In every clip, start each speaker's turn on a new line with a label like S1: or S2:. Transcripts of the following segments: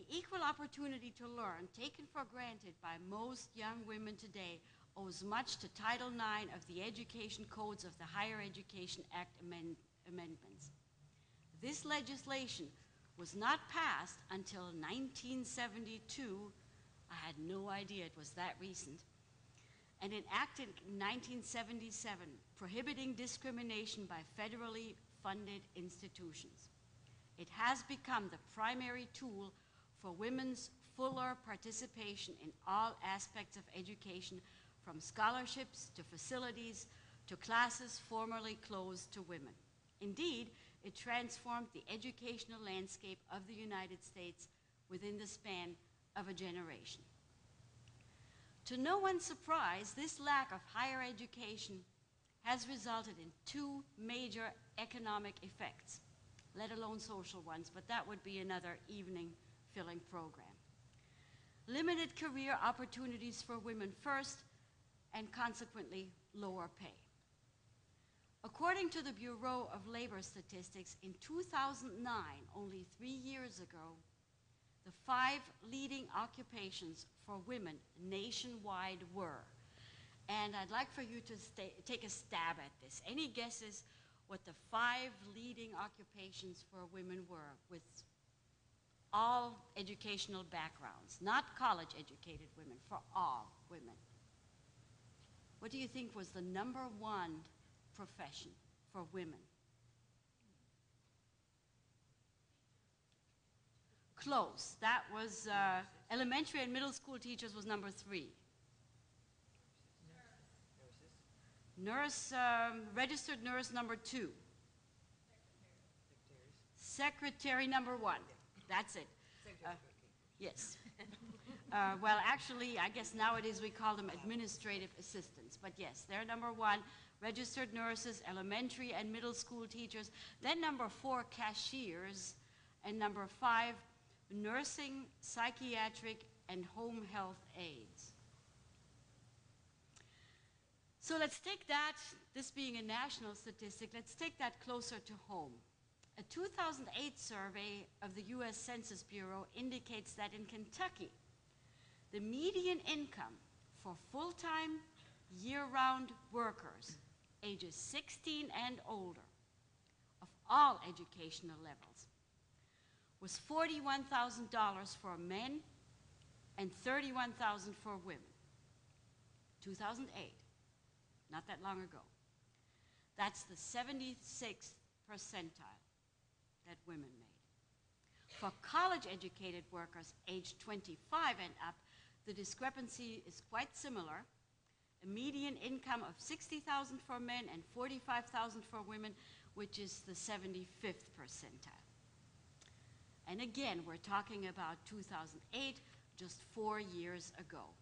S1: The equal opportunity to learn, taken for granted by most young women today, owes much to Title IX of the Education Codes of the Higher Education Act amendments. This legislation was not passed until 1972. I had no idea it was that recent. And enacted in 1977, prohibiting discrimination by federally funded institutions. It has become the primary tool for women's fuller participation in all aspects of education, from scholarships to facilities to classes formerly closed to women. Indeed, it transformed the educational landscape of the United States within the span of a generation. To no one's surprise, this lack of higher education has resulted in two major economic effects, let alone social ones, but that would be another evening-filling program. Limited career opportunities for women first, and consequently lower pay. According to the Bureau of Labor Statistics, in 2009, only 3 years ago, the 5 leading occupations for women nationwide were, and I'd like for you to take a stab at this. Any guesses what the 5 leading occupations for women were, with all educational backgrounds, not college-educated women, for all women? What do you think was the #1 profession for women? Close. That was elementary and middle school teachers was #3. Nurse, registered nurse #2. Secretary #1. That's it. Yes. Well, actually, I guess nowadays we call them administrative assistants. But yes, they're #1, registered nurses, elementary and middle school teachers. Then #4, cashiers. And #5, nursing, psychiatric, and home health aides. So let's take that, this being a national statistic, let's take that closer to home. A 2008 survey of the U.S. Census Bureau indicates that in Kentucky, the median income for full-time, year-round workers ages 16 and older of all educational levels was $41,000 for men and $31,000 for women. 2008, not that long ago. That's the 76th percentile that women made. For college-educated workers aged 25 and up, the discrepancy is quite similar. A median income of $60,000 for men and $45,000 for women, which is the 75th percentile. And again, we're talking about 2008, just 4 years ago.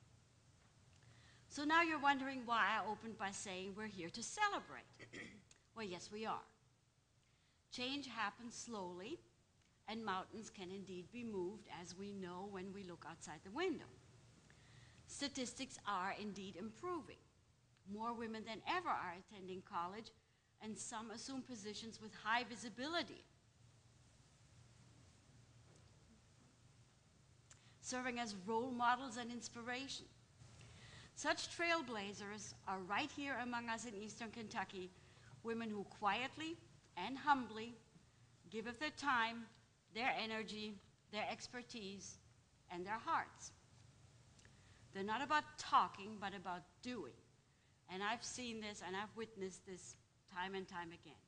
S1: So now you're wondering why I opened by saying we're here to celebrate. Well, yes, we are. Change happens slowly, and mountains can indeed be moved, as we know when we look outside the window. Statistics are indeed improving. More women than ever are attending college, and some assume positions with high visibility, serving as role models and inspiration. Such trailblazers are right here among us in Eastern Kentucky, women who quietly and humbly give of their time, their energy, their expertise, and their hearts. They're not about talking, but about doing. And I've seen this and I've witnessed this time and time again.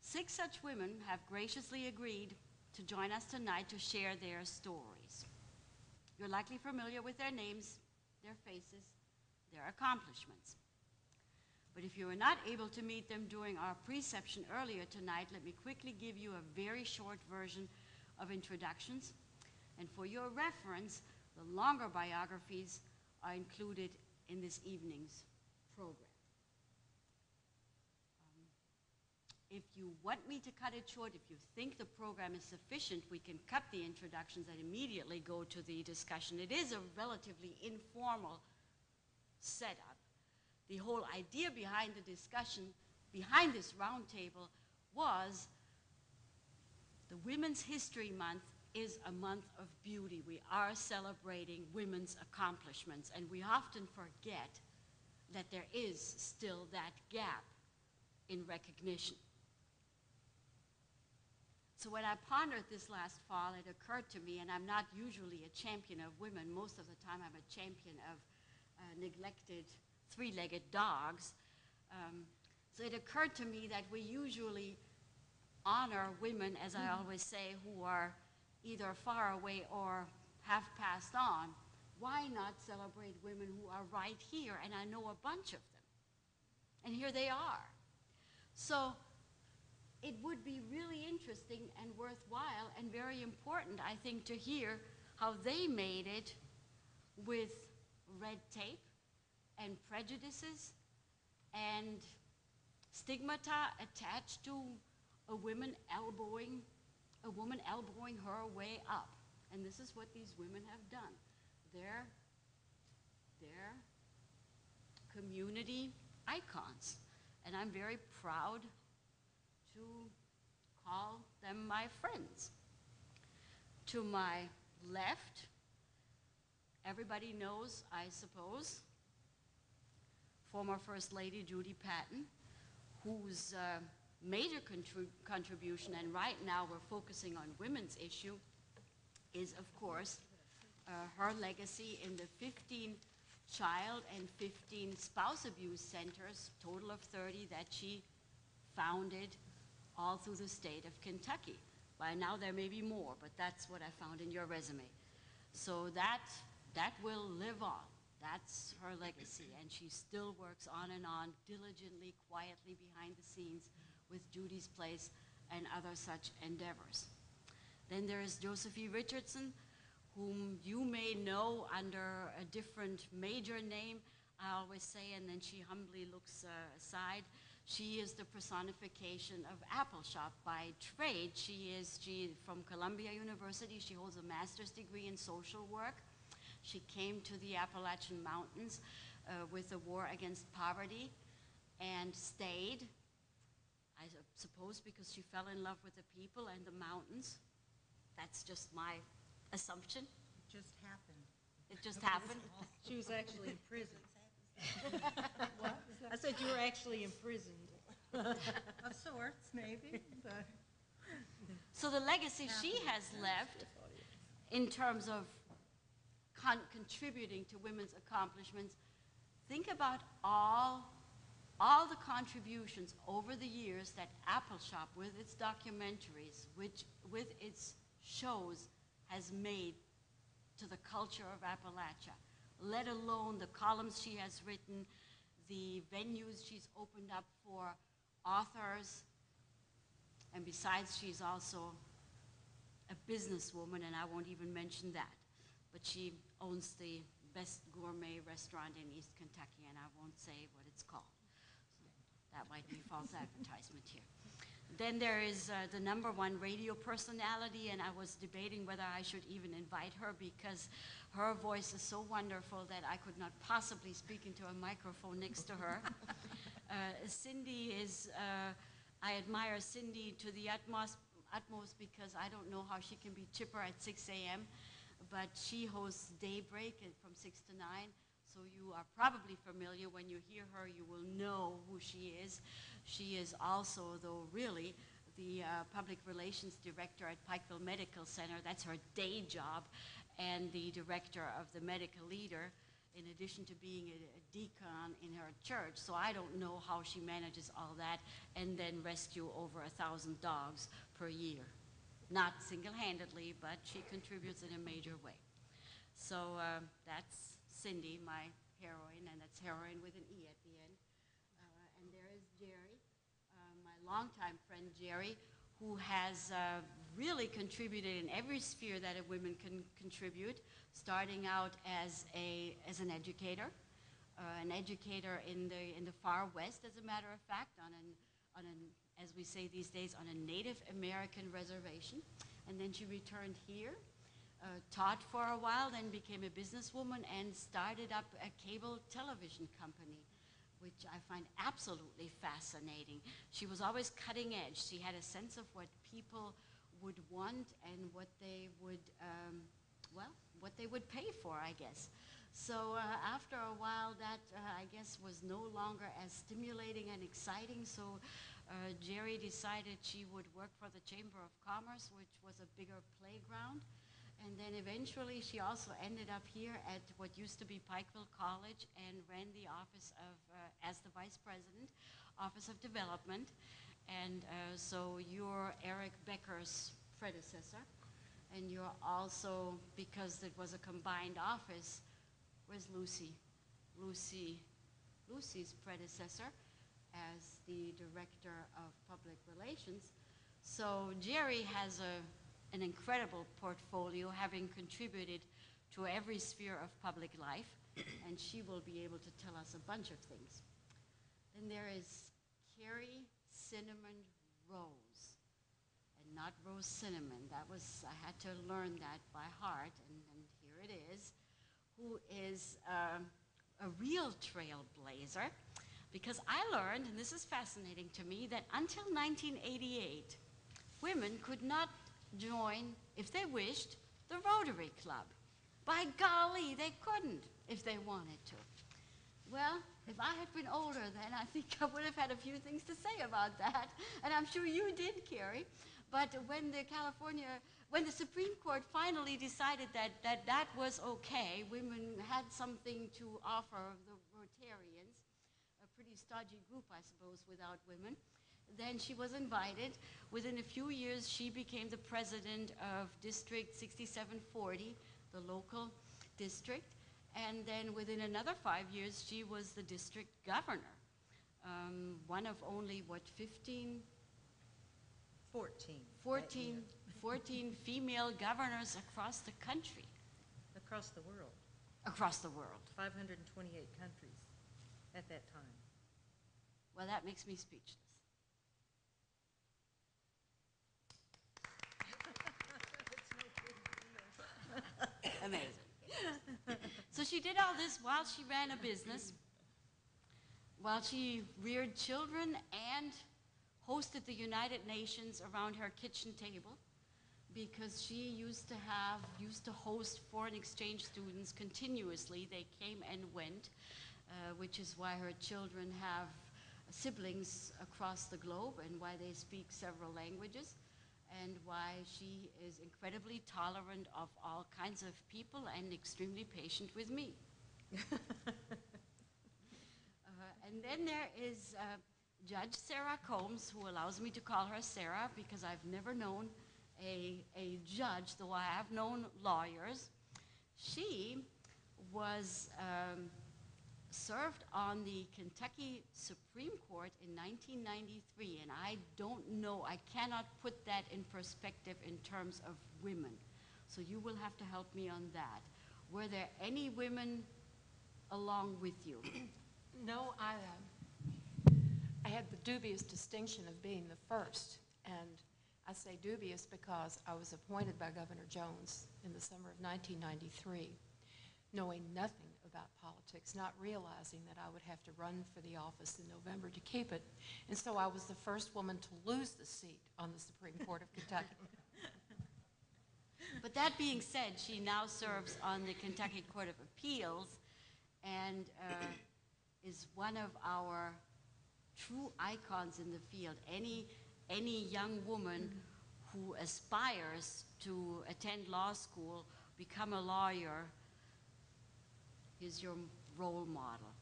S1: 6 such women have graciously agreed to join us tonight to share their stories. You're likely familiar with their names, their faces, their accomplishments. But if you were not able to meet them during our preception earlier tonight, let me quickly give you a very short version of introductions. And for your reference, the longer biographies are included in this evening's program. If you want me to cut it short, if you think the program is sufficient, we can cut the introductions and immediately go to the discussion. It is a relatively informal setup. The whole idea behind the discussion, behind this roundtable, was the Women's History Month is a month of beauty. We are celebrating women's accomplishments, and we often forget that there is still that gap in recognition. So when I pondered this last fall, it occurred to me, and I'm not usually a champion of women. Most of the time I'm a champion of neglected three-legged dogs. So it occurred to me that we usually honor women, as I always say, who are either far away or have passed on. Why not celebrate women who are right here? And I know a bunch of them. And here they are. So it would be really interesting and worthwhile and very important, I think, to hear how they made it with red tape and prejudices and stigmata attached to a woman elbowing her way up. And this is what these women have done. They're community icons. And I'm very proud to call them my friends. To my left, everybody knows, I suppose, former First Lady Judy Patton, whose major contribution, and right now we're focusing on women's issue, is of course her legacy in the 15 child and 15 spouse abuse centers, total of 30, that she founded all through the state of Kentucky. By now there may be more, but that's what I found in your resume. So that will live on. That's her legacy, and she still works on and on, diligently, quietly behind the scenes with Judy's Place and other such endeavors. Then there is Josephine Richardson, whom you may know under a different major name, I always say, and then she humbly looks aside. She is the personification of Appalshop by trade. She from Columbia University. She holds a master's degree in social work. She came to the Appalachian Mountains with the war against poverty and stayed, I suppose because she fell in love with the people and the mountains. That's just my assumption.
S2: It just happened.
S1: It just happened?
S2: She was actually imprisoned. What? I said you were actually imprisoned. Of sorts, maybe. But.
S1: So the legacy she has left in terms of contributing to women's accomplishments, think about all the contributions over the years that Appalshop, with its documentaries, with its shows, has made to the culture of Appalachia, let alone the columns she has written, the venues she's opened up for authors, and besides, she's also a businesswoman, and I won't even mention that. But she owns the best gourmet restaurant in East Kentucky, and I won't say what it's called. So that might be false advertisement here. Then there is the #1 radio personality, and I was debating whether I should even invite her because her voice is so wonderful that I could not possibly speak into a microphone next to her. Cindy is, I admire Cindy to the utmost because I don't know how she can be chipper at 6 a.m., but she hosts Daybreak from 6 to 9. So you are probably familiar. When you hear her, you will know who she is. She is also, though, really the public relations director at Pikeville Medical Center. That's her day job, and the director of the Medical Leader, in addition to being a deacon in her church. So I don't know how she manages all that and then rescue over 1,000 dogs per year. Not single-handedly, but she contributes in a major way. So that's Cindy, my heroine, and that's heroine with an E at the end. And there is Jerry, my longtime friend Jerry, who has really contributed in every sphere that a woman can contribute, starting out as an educator in the far west, as a matter of fact, on an as we say these days, on a Native American reservation. And then she returned here, taught for a while, then became a businesswoman and started up a cable television company, which I find absolutely fascinating. She was always cutting edge. She had a sense of what people would want and what they would, well, what they would pay for, I guess. So after a while, that I guess was no longer as stimulating and exciting. So Jerry decided she would work for the Chamber of Commerce, which was a bigger playground. And then eventually she also ended up here at what used to be Pikeville College and ran the office of, as the vice president, Office of Development. And so you're Eric Becker's predecessor. And you're also, because it was a combined office, where's Lucy? Lucy's predecessor as the director of public relations. So Jerry has an incredible portfolio, having contributed to every sphere of public life, and she will be able to tell us a bunch of things. Then there is Carrie Cinnamon Rose, and not Rose Cinnamon. That was, I had to learn that by heart, and here it is, who is a real trailblazer, because I learned, and this is fascinating to me, that until 1988, women could not join, if they wished, the Rotary Club. By golly, they couldn't if they wanted to. Well, if I had been older then, I think I would have had a few things to say about that, and I'm sure you did, Carrie. But when the Supreme Court finally decided that was okay, women had something to offer the Rotarians, a pretty stodgy group, I suppose, without women, then she was invited. Within a few years, she became the president of District 6740, the local district. And then within another 5 years, she was the district governor. One of only, what, 15? 14 female governors across the country.
S2: Across the world.
S1: Across the world.
S2: 528 countries at that time.
S1: Well, that makes me speechless. Amazing. So she did all this while she ran a business, while she reared children and hosted the United Nations around her kitchen table, because she used to host foreign exchange students continuously. They came and went, which is why her children have siblings across the globe and why they speak several languages, and why she is incredibly tolerant of all kinds of people and extremely patient with me. And then there is Judge Sarah Combs, who allows me to call her Sarah because I've never known a judge, though I have known lawyers. She was served on the Kentucky Supreme Court in 1993, and I don't know, I cannot put that in perspective in terms of women. So you will have to help me on that. Were there any women along with you?
S3: No, I had the dubious distinction of being the first, and I say dubious because I was appointed by Governor Jones in the summer of 1993, knowing nothing about politics, not realizing that I would have to run for the office in November to keep it, and so I was the first woman to lose the seat on the Supreme Court of Kentucky.
S1: But that being said, she now serves on the Kentucky Court of Appeals and is one of our true icons in the field. Any young woman who aspires to attend law school, become a lawyer, is your role model.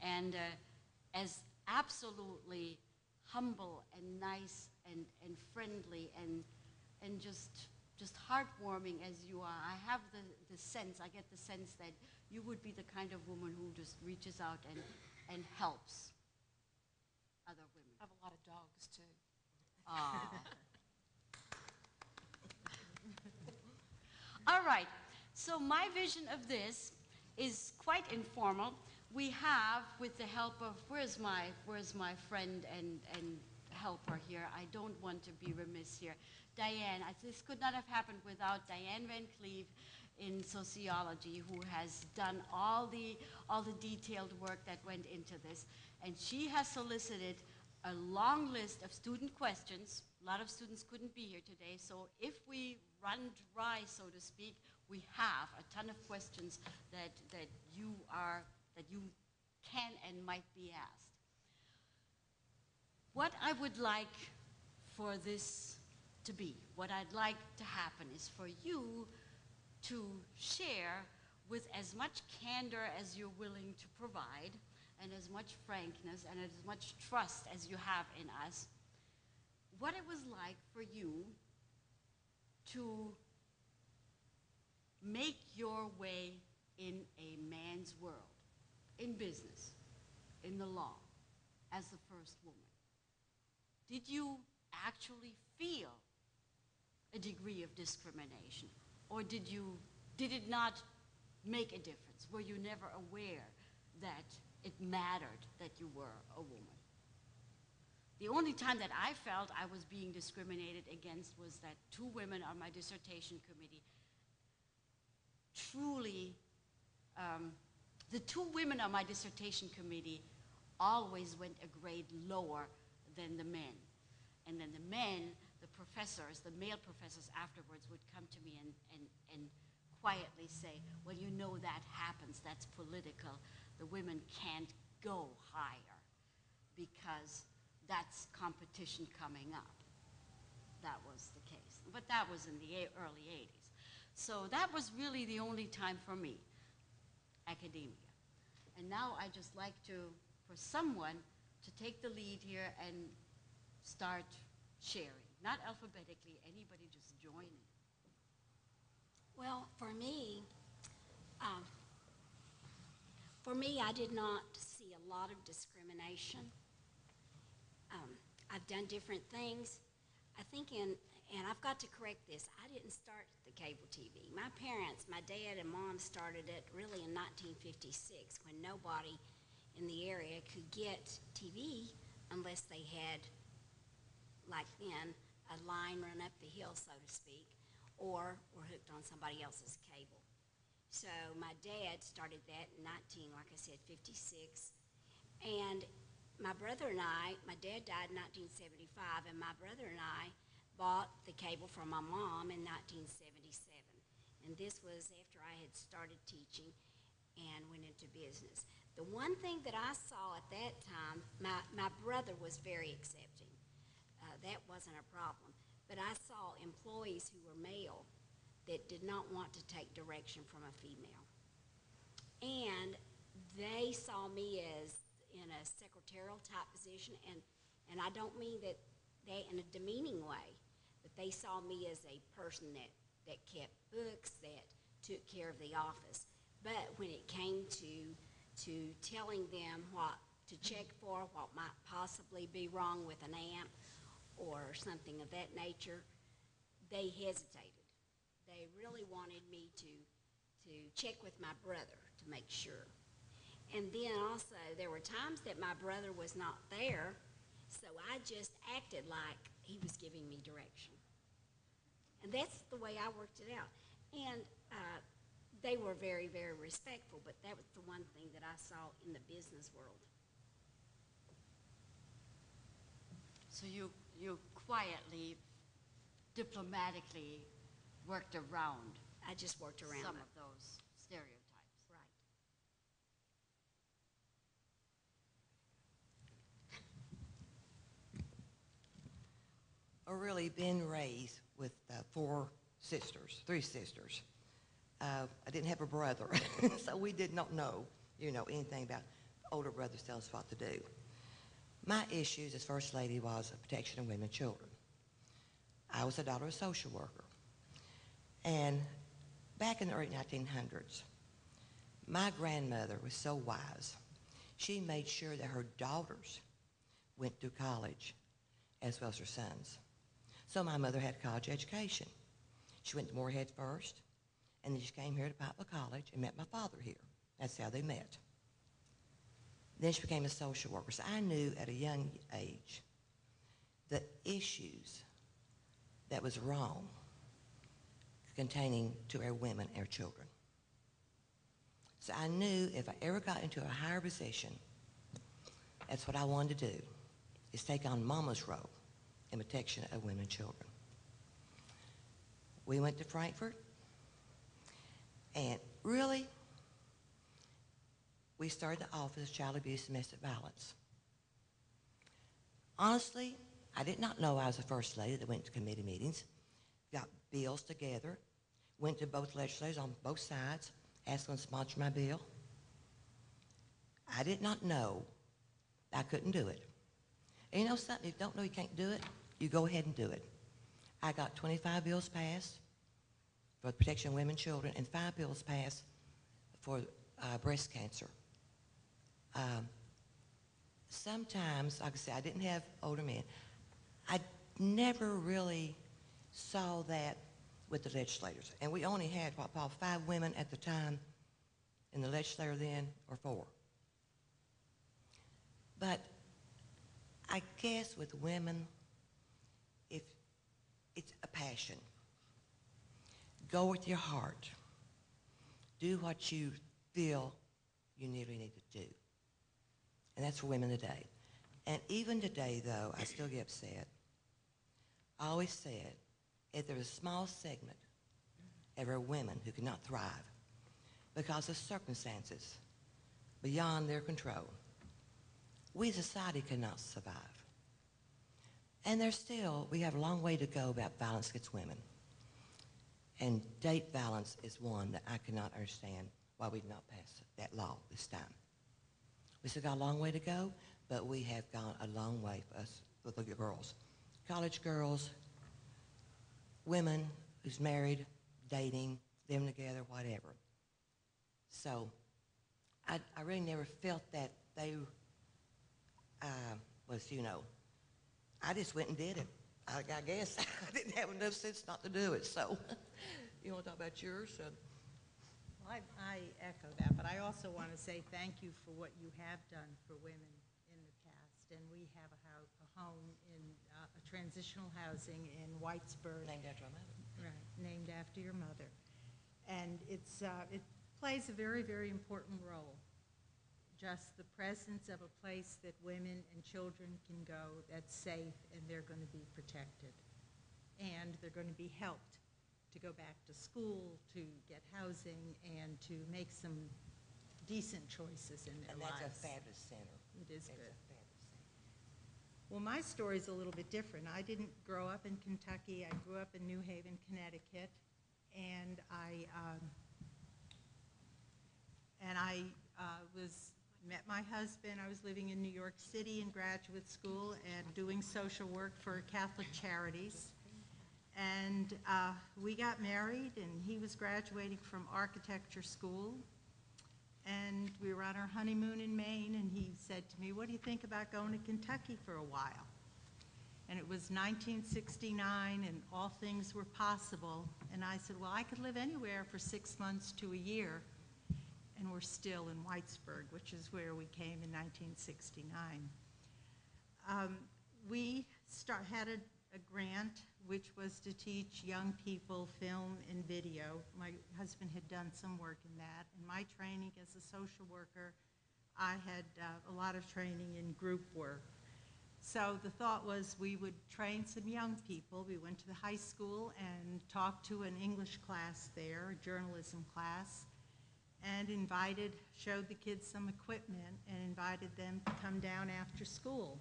S1: And as absolutely humble and nice and friendly and just heartwarming as you are, I have the sense, I get the sense that you would be the kind of woman who just reaches out and helps other women.
S3: I have a lot of dogs, too.
S1: Ah. All right, so my vision of this is quite informal. We have, with the help of, where's my friend and helper here? I don't want to be remiss here. Diane, this could not have happened without Diane Van Cleve in sociology, who has done all the detailed work that went into this. And she has solicited a long list of student questions A lot of students couldn't be here today, so if we run dry, so to speak, we have a ton of questions that you can and might be asked. What I would like for this to be, what I'd like to happen is for you to share with as much candor as you're willing to provide, and as much frankness and as much trust as you have in us, what it was like for you to make your way in a man's world, in business, in the law, as the first woman. Did you actually feel a degree of discrimination, or did it not make a difference? Were you never aware that it mattered that you were a woman? The only time that I felt I was being discriminated against was that two women on my dissertation committee the two women on my dissertation committee always went a grade lower than the men. And then the men, the professors, the male professors afterwards would come to me and quietly say, well, you know that happens, that's political. The women can't go higher because that's competition coming up. That was the case. But that was in the early 80s. So that was really the only time for me, academia. And now I just like for someone to take the lead here and start sharing. Not alphabetically, anybody just join in.
S4: Well, for me, I did not see a lot of discrimination. I've done different things. I think and I've got to correct this, I didn't start the cable TV. My parents, my dad and mom started it really in 1956 when nobody in the area could get TV unless they had, like then, a line run up the hill, so to speak, or were hooked on somebody else's cable. So my dad started that in 56. And my brother and I, my dad died in 1975, and my brother and I bought the cable from my mom in 1977. And this was after I had started teaching and went into business. The one thing that I saw at that time, my brother was very accepting. That wasn't a problem. But I saw employees who were male that did not want to take direction from a female. And they saw me as in a secretarial type position, and I don't mean that they in a demeaning way, but they saw me as a person that kept books, that took care of the office. But when it came to telling them what to check for, what might possibly be wrong with an amp or something of that nature, they hesitated. They really wanted me to check with my brother to make sure. And then also, there were times that my brother was not there, so I just acted like he was giving me direction. And that's the way I worked it out. And they were very, very respectful, but that was the one thing that I saw in the business world.
S1: So you quietly, diplomatically worked around.
S4: I just worked around
S1: some
S4: it.
S1: of those stereotypes.
S4: Right.
S5: I've really been raised with three sisters. I didn't have a brother, so we did not know, anything about older brothers telling us what to do. My issues as First Lady was protection of women and children. I was the daughter of a social worker. And back in the early 1900s, my grandmother was so wise. She made sure that her daughters went through college as well as her sons. So my mother had a college education. She went to Moorhead first, and then she came here to Poplar College and met my father here. That's how they met. Then she became a social worker. So I knew at a young age the issues that was wrong containing to our women and our children. So I knew if I ever got into a higher position, that's what I wanted to do, is take on Mama's role and protection of women and children. We went to Frankfurt, and really, we started the Office of Child Abuse and Domestic Violence. Honestly, I did not know I was the first lady that went to committee meetings, got bills together, went to both legislators on both sides, asked them to sponsor my bill. I did not know I couldn't do it. And you know something, if you don't know you can't do it, you go ahead and do it. I got 25 bills passed for the protection of women and children, and 5 bills passed for breast cancer. Sometimes, like I said, I didn't have older men. I never really saw that with the legislators. And we only had, about 5 women at the time in the legislature then, or 4. But I guess with women, if it's a passion, go with your heart. Do what you feel you really need to do. And that's for women today. And even today, though, I still get upset. I always said, if there's a small segment of our women who cannot thrive because of circumstances beyond their control, we as a society cannot survive. And we have a long way to go about violence against women. And date violence is one that I cannot understand why we did not pass that law this time. We still got a long way to go, but we have gone a long way for us with the girls. College girls, women who's married, dating, living together, whatever. So I really never felt that they was, I just went and did it. I guess I didn't have enough sense not to do it. So you want to talk about yours?
S2: Well, I echo that, but I also want to say thank you for what you have done for women in the past. And we have a home in a transitional housing in Whitesburg.
S5: Named after my mother.
S2: Right, named after your mother. And it plays a very, very important role. Just the presence of a place that women and children can go that's safe and they're going to be protected. And they're going to be helped to go back to school, to get housing, and to make some decent choices in their lives.
S5: And that's a fabulous center.
S2: It is good.
S5: It's a fabulous center.
S2: Well, my story's a little bit different. I didn't grow up in Kentucky. I grew up in New Haven, Connecticut, and I met my husband. I was living in New York City in graduate school and doing social work for Catholic Charities. And we got married, and he was graduating from architecture school. And we were on our honeymoon in Maine, and he said to me, "What do you think about going to Kentucky for a while?" And it was 1969, and all things were possible. And I said, "Well, I could live anywhere for 6 months to a year." And we're still in Whitesburg, which is where we came in 1969. We had a grant which was to teach young people film and video. My husband had done some work in that. In my training as a social worker, I had a lot of training in group work. So the thought was we would train some young people. We went to the high school and talked to an English class there, a journalism class, and showed the kids some equipment and invited them to come down after school.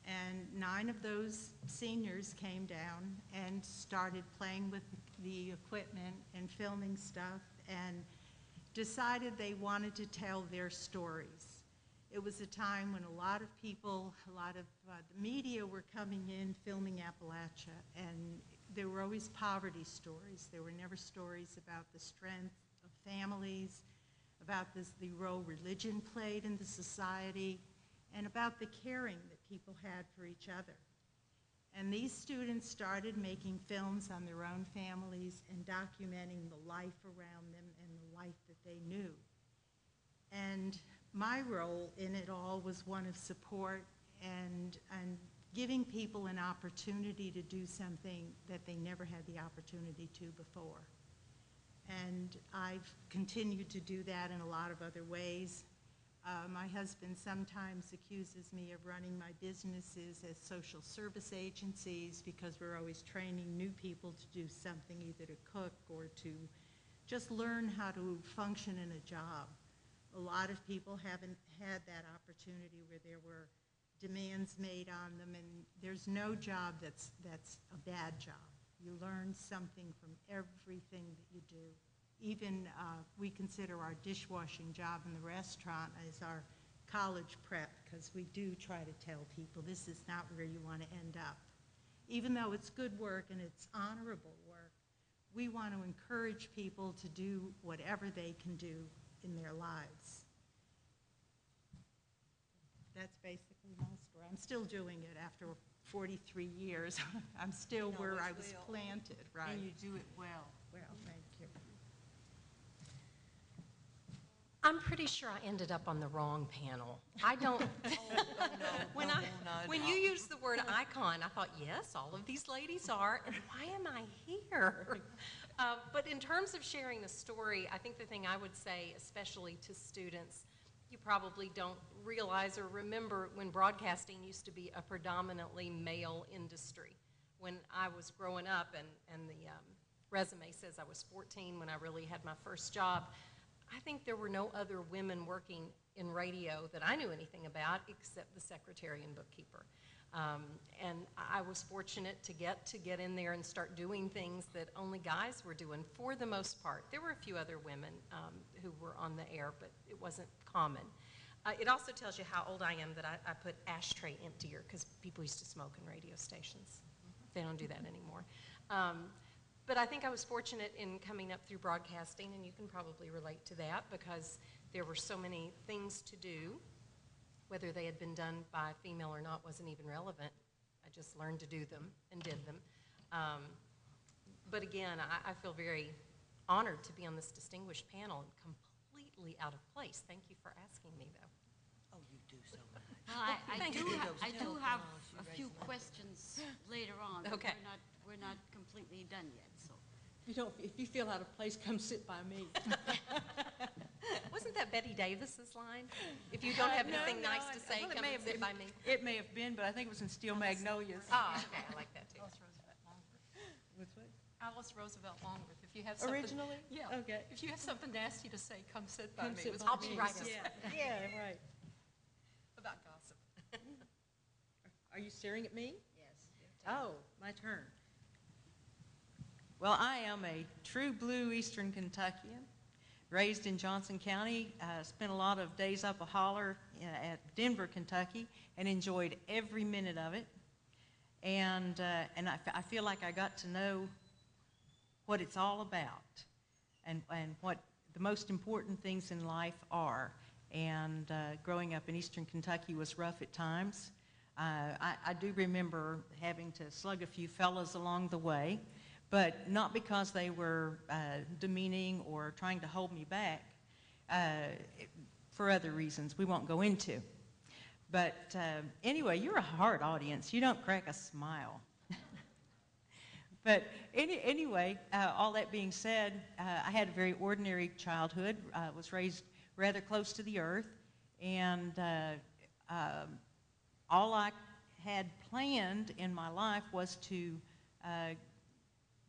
S2: And 9 of those seniors came down and started playing with the equipment and filming stuff and decided they wanted to tell their stories. It was a time when a lot of people, the media were coming in filming Appalachia, and there were always poverty stories. There were never stories about the strength of families, about the role religion played in the society, and about the caring that people had for each other. And these students started making films on their own families and documenting the life around them and the life that they knew. And my role in it all was one of support and giving people an opportunity to do something that they never had the opportunity to before. And I've continued to do that in a lot of other ways. My husband sometimes accuses me of running my businesses as social service agencies because we're always training new people to do something, either to cook or to just learn how to function in a job. A lot of people haven't had that opportunity where there were demands made on them, and there's no job that's a bad job. You learn something from everything that you do. Even we consider our dishwashing job in the restaurant as our college prep, because we do try to tell people this is not where you want to end up. Even though it's good work and it's honorable work, we want to encourage people to do whatever they can do in their lives. That's basically my story. I'm still doing it after 43 years. I'm still where I was planted, right?
S6: And you do it well.
S2: Well, thank you.
S7: I'm pretty sure I ended up on the wrong panel. I don't, when you used the word icon, I thought, yes, all of these ladies are, and why am I here? But in terms of sharing a story, I think the thing I would say, especially to students, you probably don't realize or remember when broadcasting used to be a predominantly male industry. When I was growing up, and the resume says I was 14 when I really had my first job, I think there were no other women working in radio that I knew anything about except the secretary and bookkeeper. And I was fortunate to get in there and start doing things that only guys were doing for the most part. There were a few other women who were on the air, but it wasn't common. It also tells you how old I am that I put ashtray emptier, because people used to smoke in radio stations. They don't do that anymore. But I think I was fortunate in coming up through broadcasting, and you can probably relate to that, because there were so many things to do. Whether they had been done by a female or not wasn't even relevant. I just learned to do them and did them. But again, I feel very honored to be on this distinguished panel and completely out of place. Thank you for asking me, though.
S5: Oh, you do so much.
S1: Well, I
S5: you.
S1: do have a few questions later on. But
S7: Okay.
S1: We're not completely done yet, so.
S6: If you feel out of place, come sit by me.
S7: Wasn't that Betty Davis's line? If you don't have anything nice to say, come and sit by me.
S6: It may have been, but I think it was in Steel Magnolias.
S7: Oh, okay, I like that too.
S3: Alice Roosevelt Longworth.
S6: What's what?
S3: Alice Roosevelt Longworth. If you have something.
S6: Originally?
S3: Yeah.
S6: Okay.
S3: If you have something nasty to say, come sit by
S6: Come
S3: me.
S6: sit
S3: It was
S6: by
S7: I'll be
S6: me.
S7: right up.
S6: Yeah, right.
S3: about gossip.
S6: Are you staring at me?
S4: Yes.
S6: Oh, my turn. Well, I am a true blue Eastern Kentuckian, raised in Johnson County, spent a lot of days up a holler at Denver, Kentucky, and enjoyed every minute of it. And I feel like I got to know what it's all about and what the most important things in life are. And growing up in Eastern Kentucky was rough at times. I do remember having to slug a few fellas along the way, but not because they were demeaning or trying to hold me back, for other reasons we won't go into. But anyway, you're a hard audience. You don't crack a smile. But anyway, all that being said, I had a very ordinary childhood. Was raised rather close to the earth, and all I had planned in my life was to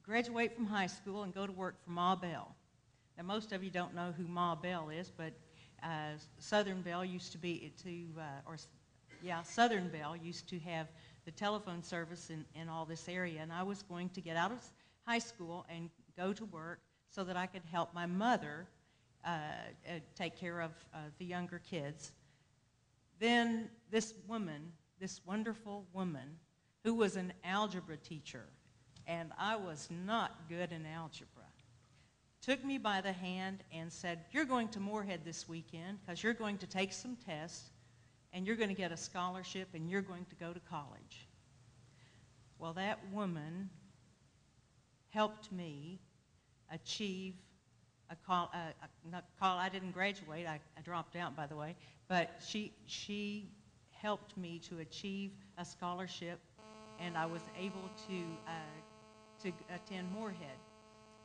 S6: graduate from high school and go to work for Ma Bell. Now, most of you don't know who Ma Bell is, but Southern Bell used to be Southern Bell used to have the telephone service in all this area, and I was going to get out of high school and go to work so that I could help my mother take care of the younger kids. Then this woman, this wonderful woman, who was an algebra teacher, and I was not good in algebra, took me by the hand and said, "You're going to Moorhead this weekend because you're going to take some tests and you're going to get a scholarship and you're going to go to college." Well, that woman helped me achieve I didn't graduate, I dropped out, by the way, but she helped me to achieve a scholarship, and I was able to attend Moorhead.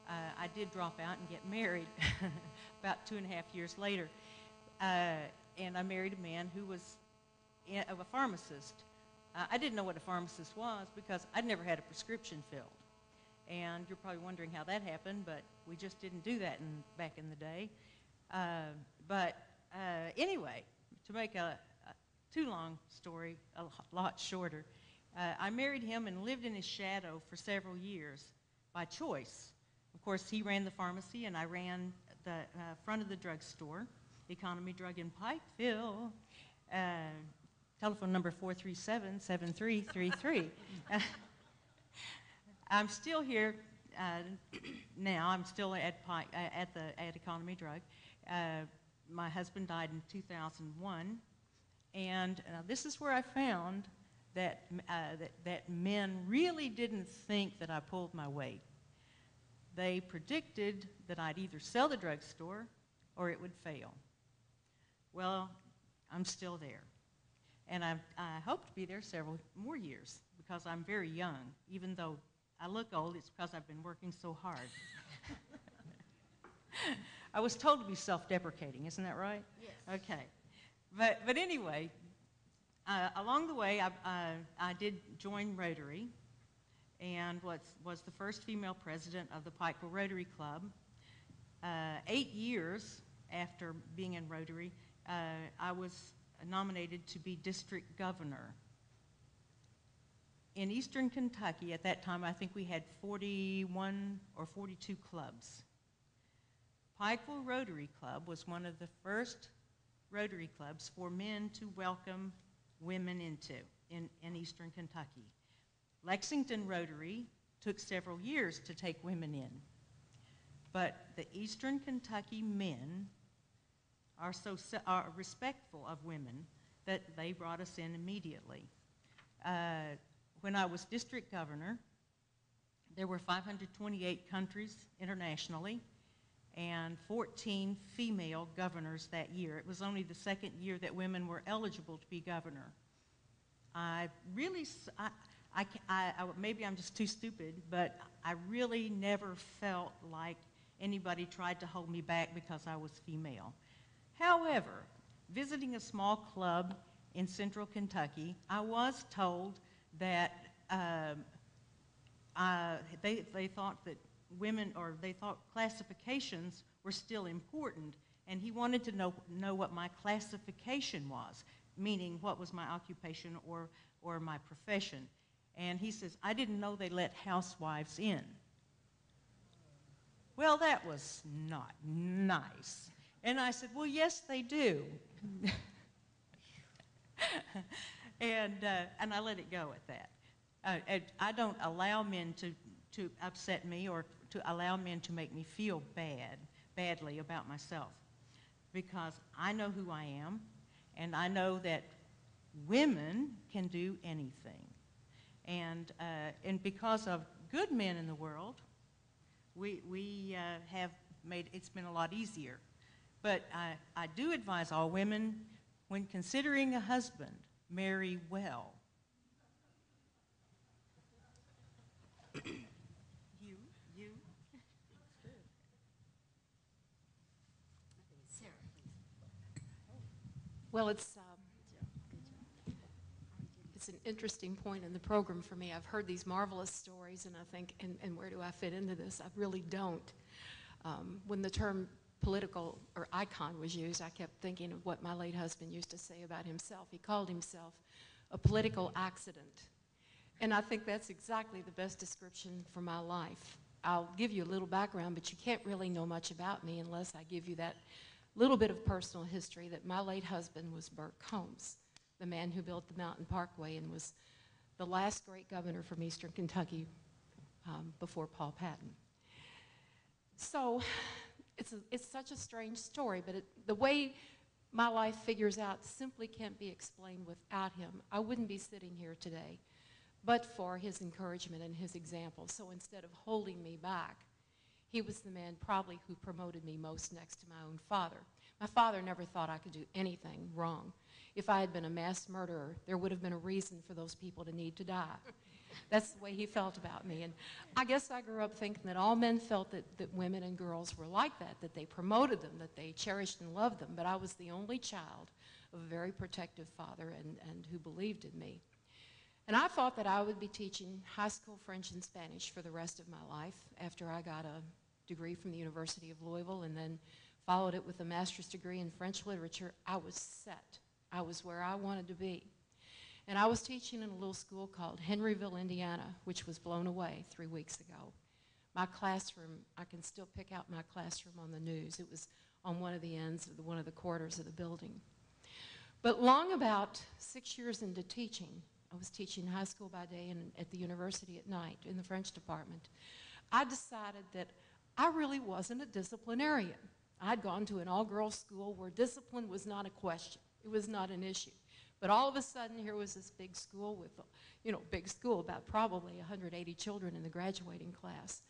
S6: I did drop out and get married about 2.5 years later. and I married a man who was a pharmacist. I didn't know what a pharmacist was because I'd never had a prescription filled. And you're probably wondering how that happened, but we just didn't do that back in the day. Anyway, to make a too long story a lot shorter, I married him and lived in his shadow for several years by choice. Of course, he ran the pharmacy and I ran the front of the drugstore, Economy Drug in Pikeville. Telephone number 437-7333. I'm still here now. I'm still at Economy Drug. My husband died in 2001, and this is where I found that that men really didn't think that I pulled my weight. They predicted that I'd either sell the drugstore or it would fail. Well, I'm still there. And I hope to be there several more years because I'm very young. Even though I look old, it's because I've been working so hard. I was told to be self-deprecating, isn't that right?
S1: Yes.
S6: Okay. But anyway, along the way, I did join Rotary and was the first female president of the Pikeville Rotary Club. 8 years after being in Rotary, I was nominated to be district governor. In eastern Kentucky, at that time, I think we had 41 or 42 clubs. Pikeville Rotary Club was one of the first Rotary clubs for men to welcome women into in eastern Kentucky. Lexington Rotary took several years to take women in, but the eastern Kentucky men are respectful of women that they brought us in immediately. When I was district governor, there were 528 countries internationally and 14 female governors that year. It was only the second year that women were eligible to be governor. Maybe I'm just too stupid, but I really never felt like anybody tried to hold me back because I was female. However, visiting a small club in central Kentucky, I was told that they thought that women, or they thought classifications were still important, and he wanted to know what my classification was, meaning what was my occupation or my profession. And he says, I didn't know they let housewives in. Well, that was not nice. And I said, well, yes, they do. and I let it go at that. I don't allow men to upset me or to allow men to make me feel badly about myself, because I know who I am, and I know that women can do anything. And because of good men in the world, we have made it's been a lot easier. But I do advise all women, when considering a husband, marry well. You.
S1: Sarah, please.
S3: Well, it's an interesting point in the program for me. I've heard these marvelous stories, and I think, and where do I fit into this? I really don't. When the term political or icon was used, I kept thinking of what my late husband used to say about himself. He called himself a political accident. And I think that's exactly the best description for my life. I'll give you a little background, but you can't really know much about me unless I give you that little bit of personal history that my late husband was Burt Combs, the man who built the Mountain Parkway and was the last great governor from eastern Kentucky before Paul Patton. So it's such a strange story, but the way my life figures out simply can't be explained without him. I wouldn't be sitting here today but for his encouragement and his example. So instead of holding me back, he was the man probably who promoted me most next to my own father. My father never thought I could do anything wrong. If I had been a mass murderer, there would have been a reason for those people to need to die. That's the way he felt about me. And I guess I grew up thinking that all men felt that women and girls were like that they promoted them, that they cherished and loved them. But I was the only child of a very protective father and who believed in me. And I thought that I would be teaching high school French and Spanish for the rest of my life after I got a degree from the University of Louisville and then followed it with a master's degree in French literature. I was set. I was where I wanted to be. And I was teaching in a little school called Henryville, Indiana, which was blown away 3 weeks ago. My classroom, I can still pick out my classroom on the news. It was on one of the ends of one of the quarters of the building. But long about 6 years into teaching, I was teaching high school by day and at the university at night in the French department, I decided that I really wasn't a disciplinarian. I'd gone to an all-girls school where discipline was not a question. It was not an issue. But all of a sudden, here was this big school with, big school, about probably 180 children in the graduating class.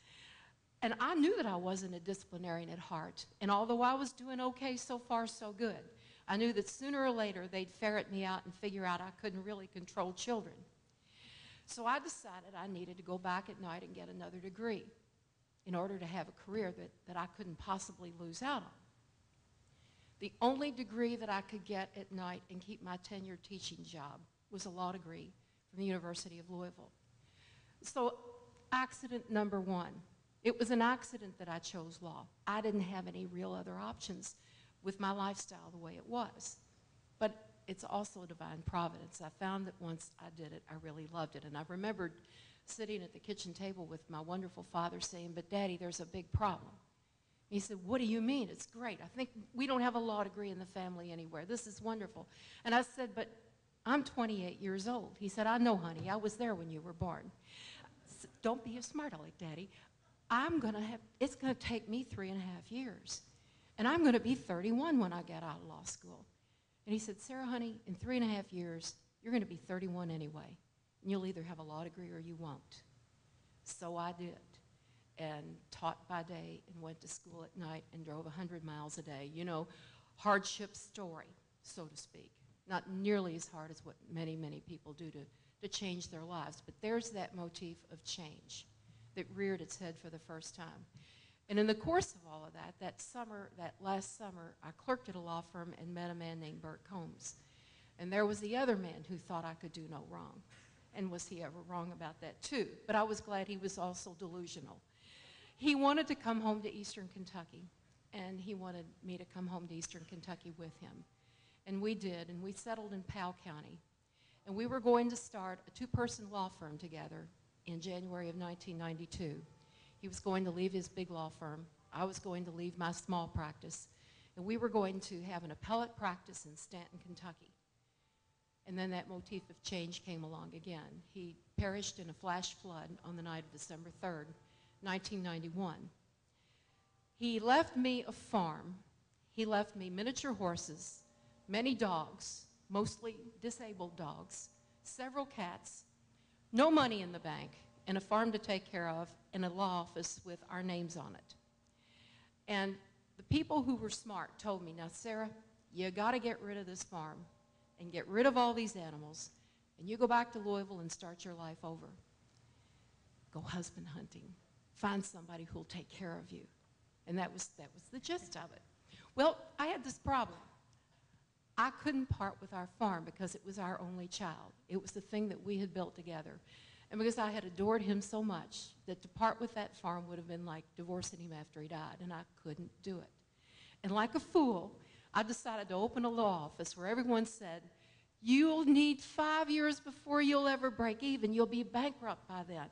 S3: And I knew that I wasn't a disciplinarian at heart. And although I was doing okay so far, so good, I knew that sooner or later they'd ferret me out and figure out I couldn't really control children. So I decided I needed to go back at night and get another degree in order to have a career that I couldn't possibly lose out on. The only degree that I could get at night and keep my tenured teaching job was a law degree from the University of Louisville. So accident number one, it was an accident that I chose law. I didn't have any real other options with my lifestyle the way it was. But it's also a divine providence. I found that once I did it, I really loved it. And I remembered sitting at the kitchen table with my wonderful father saying, "But Daddy, there's a big problem." He said, "What do you mean? It's great. I think we don't have a law degree in the family anywhere. This is wonderful." And I said, "But I'm 28 years old." He said, "I know, honey. I was there when you were born." "Don't be a smart aleck, Daddy. It's going to take me 3.5 years. And I'm going to be 31 when I get out of law school." And he said, "Sarah, honey, in 3.5 years, you're going to be 31 anyway. And you'll either have a law degree or you won't." So I did. And taught by day and went to school at night and drove 100 miles a day. Hardship story, so to speak. Not nearly as hard as what many, many people do to change their lives. But there's that motif of change that reared its head for the first time. And in the course of all of that last summer, I clerked at a law firm and met a man named Bert Combs. And there was the other man who thought I could do no wrong. And was he ever wrong about that too? But I was glad he was also delusional. He wanted to come home to Eastern Kentucky, and he wanted me to come home to Eastern Kentucky with him. And we did, and we settled in Powell County. And we were going to start a 2-person law firm together in January of 1992. He was going to leave his big law firm. I was going to leave my small practice. And we were going to have an appellate practice in Stanton, Kentucky. And then that motif of change came along again. He perished in a flash flood on the night of December 3rd, 1991. He left me a farm. He left me miniature horses, many dogs, mostly disabled dogs, several cats, no money in the bank, and a farm to take care of, and a law office with our names on it. And the people who were smart told me, "Now, Sarah, you got to get rid of this farm and get rid of all these animals, and you go back to Louisville and start your life over. Go husband hunting. Find somebody who'll take care of you." And that was the gist of it. Well, I had this problem. I couldn't part with our farm because it was our only child. It was the thing that we had built together. And because I had adored him so much that to part with that farm would have been like divorcing him after he died, and I couldn't do it. And like a fool, I decided to open a law office where everyone said, "You'll need 5 years before you'll ever break even. You'll be bankrupt by then."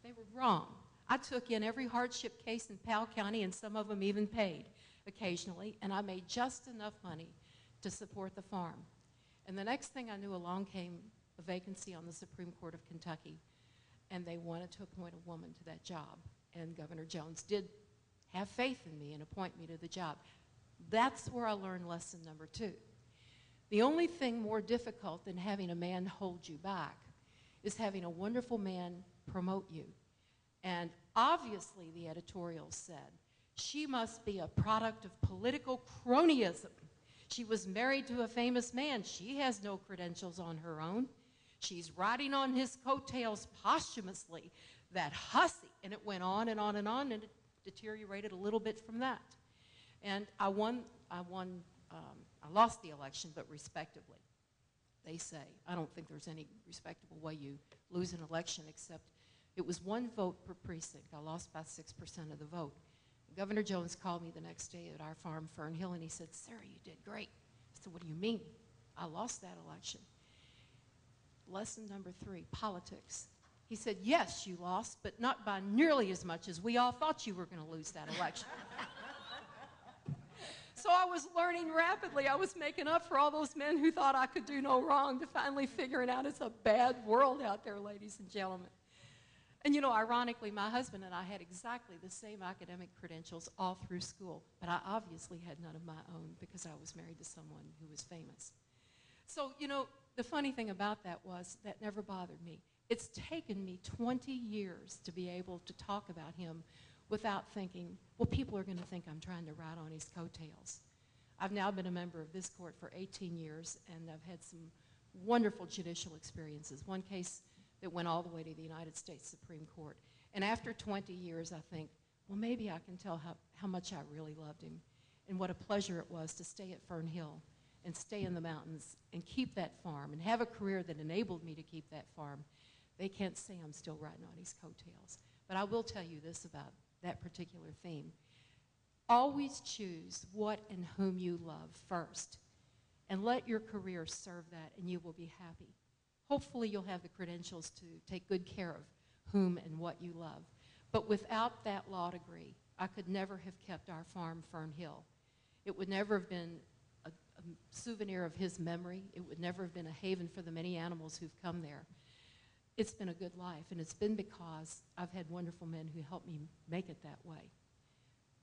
S3: They were wrong. I took in every hardship case in Powell County, and some of them even paid occasionally, and I made just enough money to support the farm. And the next thing I knew, along came a vacancy on the Supreme Court of Kentucky, and they wanted to appoint a woman to that job. And Governor Jones did have faith in me and appoint me to the job. That's where I learned lesson number 2. The only thing more difficult than having a man hold you back is having a wonderful man promote you. And obviously, the editorial said, "She must be a product of political cronyism. She was married to a famous man. She has no credentials on her own. She's riding on his coattails posthumously, that hussy. And it went on and on and on, and it deteriorated a little bit from that. And I lost the election, but respectably, they say. I don't think there's any respectable way you lose an election, except it was 1 vote per precinct. I lost by 6% of the vote. Governor Jones called me the next day at our farm, Fern Hill, and he said, "Sarah, you did great." I said, "What do you mean? I lost that election." Lesson number 3, politics. He said, "Yes, you lost, but not by nearly as much as we all thought you were going to lose that election." So I was learning rapidly. I was making up for all those men who thought I could do no wrong, to finally figuring out it's a bad world out there, ladies and gentlemen. And you know, ironically, my husband and I had exactly the same academic credentials all through school, but I obviously had none of my own because I was married to someone who was famous. So, you know, the funny thing about that was that never bothered me. It's taken me 20 years to be able to talk about him without thinking, well, people are going to think I'm trying to ride on his coattails. I've now been a member of this court for 18 years, and I've had some wonderful judicial experiences. One case that went all the way to the United States Supreme Court. And after 20 years, I think, well, maybe I can tell how much I really loved him, and what a pleasure it was to stay at Fern Hill and stay in the mountains and keep that farm and have a career that enabled me to keep that farm. They can't say I'm still riding on his coattails. But I will tell you this about that particular theme. Always choose what and whom you love first, and let your career serve that, and you will be happy. Hopefully you'll have the credentials to take good care of whom and what you love. But without that law degree, I could never have kept our farm, Fern Hill. It would never have been a souvenir of his memory. It would never have been a haven for the many animals who've come there. It's been a good life, and it's been because I've had wonderful men who helped me make it that way.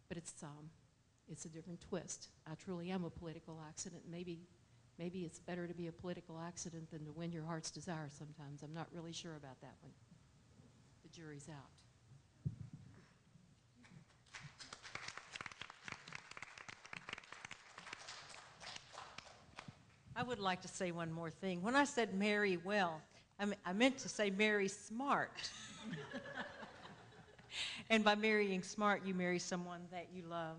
S3: But it's a different twist. I truly am a political accident. Maybe it's better to be a political accident than to win your heart's desire sometimes. I'm not really sure about that one. The jury's out.
S6: I would like to say one more thing. When I said marry well, I meant to say marry smart. And by marrying smart, you marry someone that you love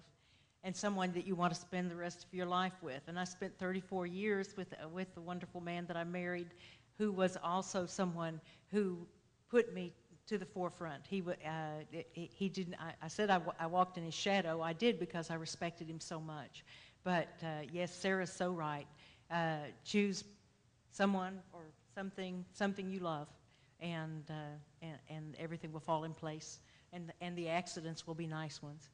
S6: and someone that you want to spend the rest of your life with. And I spent 34 years with the wonderful man that I married, who was also someone who put me to the forefront. He didn't. I said I walked in his shadow. I did because I respected him so much. But yes, Sarah's so right. Choose someone or something you love, and everything will fall in place, and the accidents will be nice ones.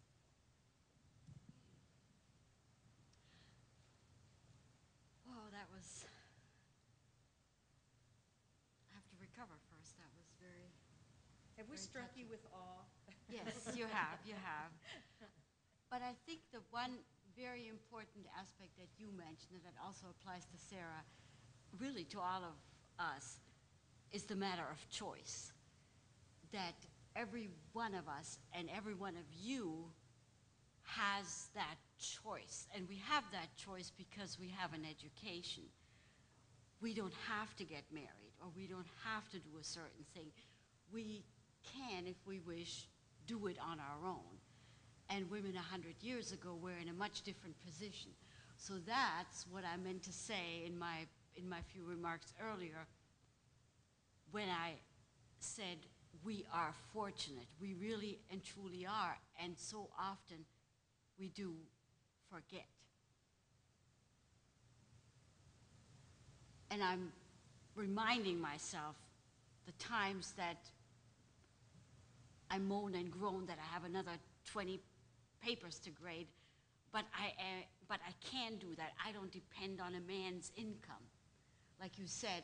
S1: Oh, that was, I have to recover first. That was very,
S6: Have we
S1: Very
S6: struck
S1: touching.
S6: you with awe?
S1: yes, you have. But I think the one very important aspect that you mentioned, and that also applies to Sarah, really to all of us, is the matter of choice. That every one of us and every one of you has that choice. And we have that choice because we have an education. We don't have to get married, or we don't have to do a certain thing. We can, if we wish, do it on our own. And women 100 years ago were in a much different position. So that's what I meant to say in my few remarks earlier when I said we are fortunate. We really and truly are, and so often we do forget. And I'm reminding myself the times that I moan and groan that I have another 20 papers to grade, but I can do that. I don't depend on a man's income. Like you said,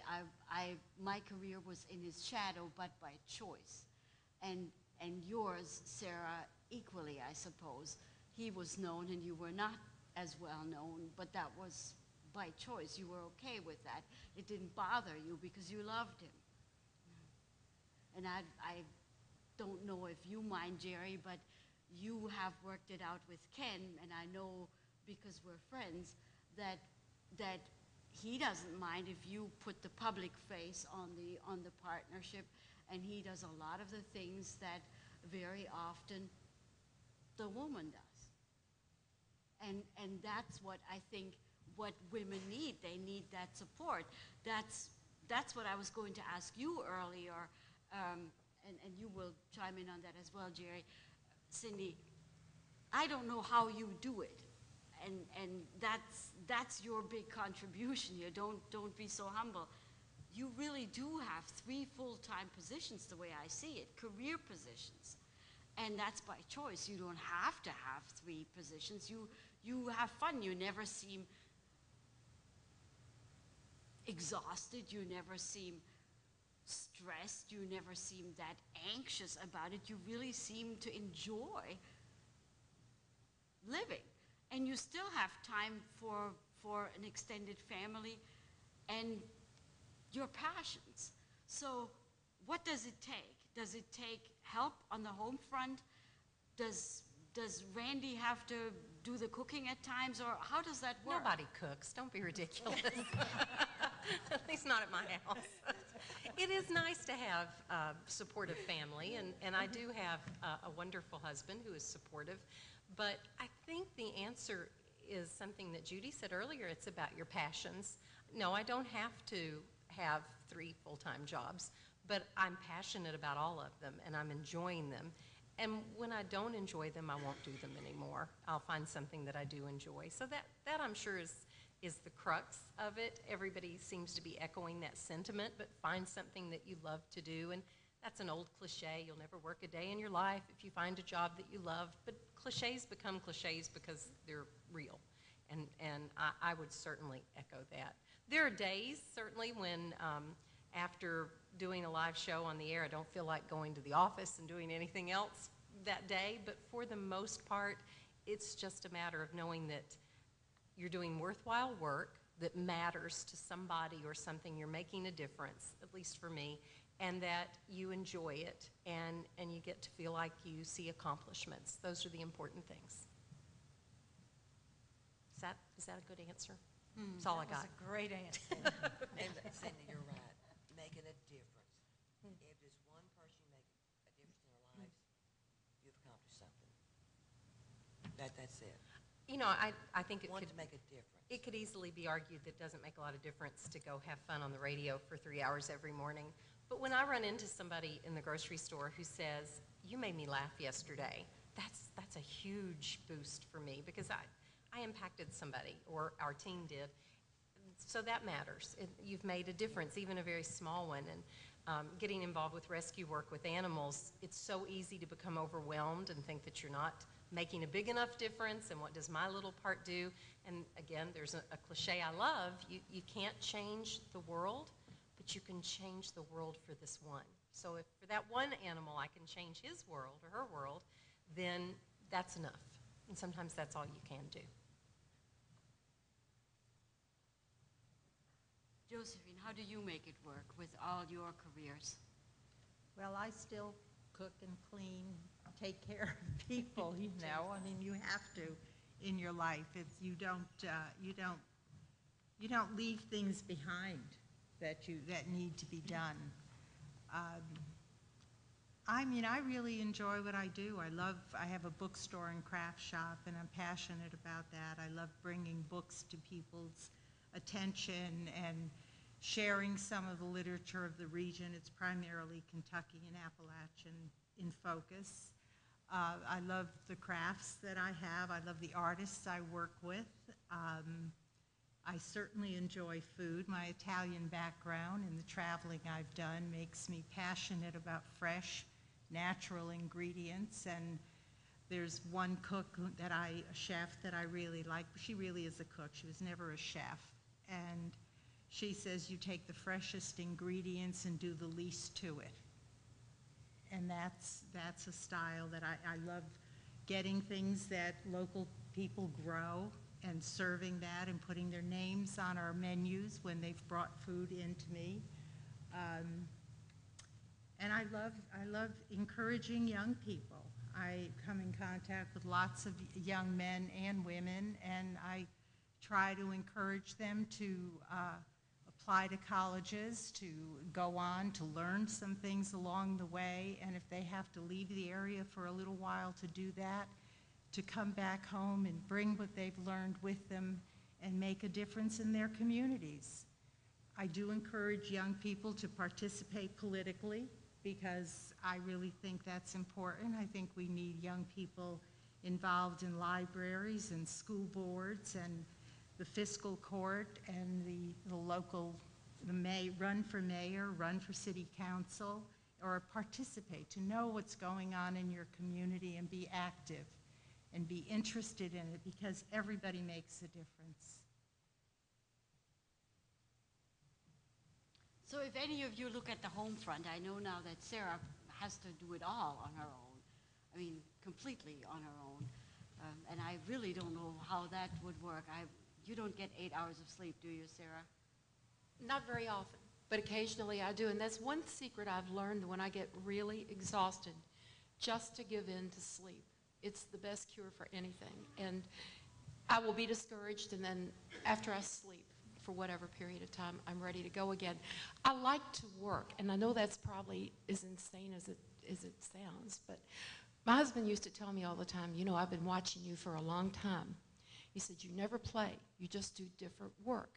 S1: my career was in his shadow, but by choice. And yours, Sarah, equally, I suppose. He was known and you were not as well known, but that was by choice. You were okay with that. It didn't bother you because you loved him. And I don't know if you mind, Jerry, but you have worked it out with Ken, and I know because we're friends that he doesn't mind if you put the public face on the partnership, and he does a lot of the things that very often the woman does. And that's what I think what women need. They need that support. That's what I was going to ask you earlier, and you will chime in on that as well, Jerry. Cindy, I don't know how you do it, and that's your big contribution here. Don't be so humble. You really do have 3 full-time positions, the way I see it, career positions, and that's by choice. You don't have to have 3 positions. You have fun. You never seem exhausted. You never seem stressed. You never seem that anxious about it. You really seem to enjoy living, and you still have time for an extended family and your passions. So what does it take? Does it take help on the home front? Does Randy have to do the cooking at times, or how does that work?
S7: Nobody cooks. Don't be ridiculous. At least not at my house. It is nice to have a supportive family, and I do have a wonderful husband who is supportive. But I think the answer is something that Judy said earlier. It's about your passions. No, I don't have to have 3 full-time jobs, but I'm passionate about all of them, and I'm enjoying them. And when I don't enjoy them, I won't do them anymore. I'll find something that I do enjoy. So that I'm sure is the crux of it. Everybody seems to be echoing that sentiment, but find something that you love to do. And that's an old cliche. You'll never work a day in your life if you find a job that you love. But cliches become cliches because they're real. And I would certainly echo that. There are days, certainly, when after doing a live show on the air, I don't feel like going to the office and doing anything else that day. But for the most part, it's just a matter of knowing that you're doing worthwhile work that matters to somebody or something. You're making a difference, at least for me, and that you enjoy it, and you get to feel like you see accomplishments. Those are the important things. Is that a good answer? That's all I got.
S6: That was a great answer.
S5: And Cindy, you're right. Making a difference. If there's one person you make a difference in their lives, you've accomplished something. That's it.
S7: You know, I think
S5: Want to make a difference.
S7: it could easily be argued that it doesn't make a lot of difference to go have fun on the radio for 3 hours every morning. But when I run into somebody in the grocery store who says, "You made me laugh yesterday," that's a huge boost for me, because I impacted somebody, or our team did. So that matters. You've made a difference, even a very small one. And getting involved with rescue work with animals, it's so easy to become overwhelmed and think that you're not making a big enough difference, and what does my little part do? And again, there's a cliche I love. You can't change the world, but you can change the world for this one. So if for that one animal I can change his world or her world, then that's enough. And sometimes that's all you can do.
S1: Josephine, how do you make it work with all your careers?
S2: Well, I still cook and clean, take care of people, you know. I mean, you have to in your life. You don't leave things behind that need to be done. I mean, I really enjoy what I do. I have a bookstore and craft shop, and I'm passionate about that. I love bringing books to people's attention and sharing some of the literature of the region. It's primarily Kentucky and Appalachian in focus. I love the crafts that I have. I love the artists I work with. I certainly enjoy food. My Italian background and the traveling I've done makes me passionate about fresh, natural ingredients. And there's one cook a chef that I really like. She really is a cook. She was never a chef. And she says you take the freshest ingredients and do the least to it. And that's a style that I love, getting things that local people grow and serving that and putting their names on our menus when they've brought food in to me. And I love encouraging young people. I come in contact with lots of young men and women, and I try to encourage them to apply to colleges, to go on to learn some things along the way, and if they have to leave the area for a little while to do that, to come back home and bring what they've learned with them and make a difference in their communities. I do encourage young people to participate politically because I really think that's important. I think we need young people involved in libraries and school boards and the fiscal court and the local, run for mayor, run for city council, or participate, to know what's going on in your community and be active and be interested in it, because everybody makes a difference.
S1: So if any of you look at the home front, I know now that Sarah has to do it all on her own. I mean, completely on her own. And I really don't know how that would work. You don't get 8 hours of sleep, do you, Sarah?
S3: Not very often, but occasionally I do. And that's one secret I've learned when I get really exhausted, just to give in to sleep. It's the best cure for anything. And I will be discouraged, and then after I sleep, for whatever period of time, I'm ready to go again. I like to work, and I know that's probably as insane as it sounds, but my husband used to tell me all the time, you know, I've been watching you for a long time. He said, you never play, you just do different work.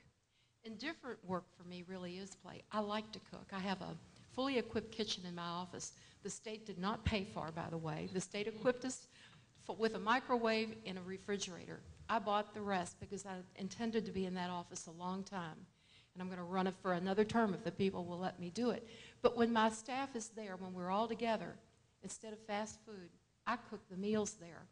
S3: And different work for me really is play. I like to cook. I have a fully equipped kitchen in my office. The state did not pay for, by the way. The state equipped us with a microwave and a refrigerator. I bought the rest because I intended to be in that office a long time. And I'm going to run it for another term if the people will let me do it. But when my staff is there, when we're all together, instead of fast food, I cook the meals there.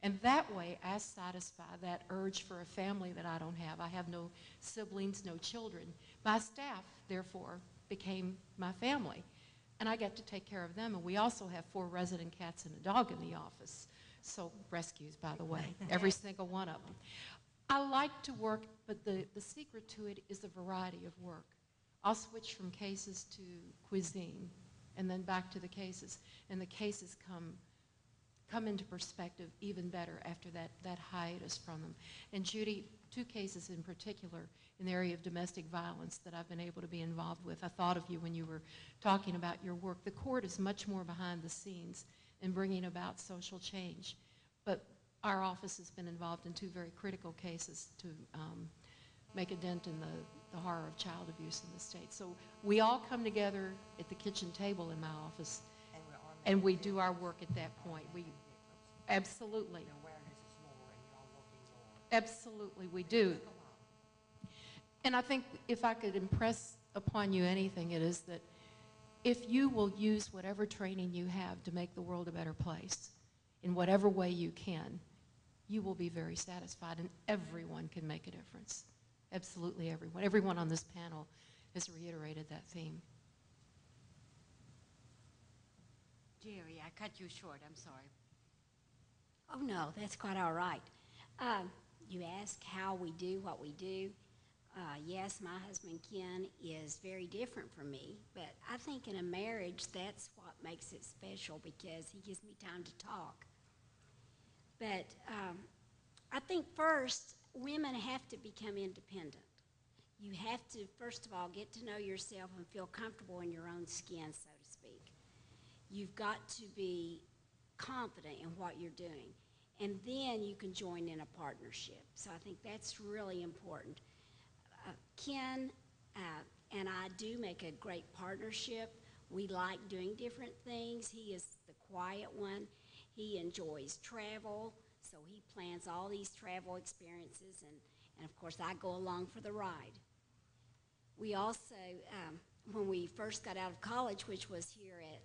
S3: And that way, I satisfy that urge for a family that I don't have. I have no siblings, no children. My staff, therefore, became my family. And I get to take care of them. And we also have 4 resident cats and a dog in the office. So, rescues, by the way, every single one of them. I like to work, but the secret to it is a variety of work. I'll switch from cases to cuisine, and then back to the cases. And the cases come into perspective even better after that hiatus from them. And Judy, 2 cases in particular in the area of domestic violence that I've been able to be involved with. I thought of you when you were talking about your work. The court is much more behind the scenes in bringing about social change. But our office has been involved in 2 very critical cases to make a dent in the horror of child abuse in the state. So we all come together at the kitchen table in my office, and we do our work at that point. Absolutely. Absolutely, we do. And I think if I could impress upon you anything, it is that if you will use whatever training you have to make the world a better place, in whatever way you can, you will be very satisfied, and everyone can make a difference. Absolutely everyone. Everyone on this panel has reiterated that theme.
S1: Jerry, I cut you short, I'm sorry.
S4: Oh, no, that's quite all right. You ask how we do what we do. Yes, my husband Ken is very different from me, but I think in a marriage that's what makes it special, because he gives me time to talk. But I think first, women have to become independent. You have to, first of all, get to know yourself and feel comfortable in your own skin, so to speak. You've got to be confident in what you're doing, and then you can join in a partnership. So I think that's really important. Ken and I do make a great partnership. We like doing different things. He is the quiet one. He enjoys travel, so he plans all these travel experiences, and of course I go along for the ride. We also, when we first got out of college, which was here at,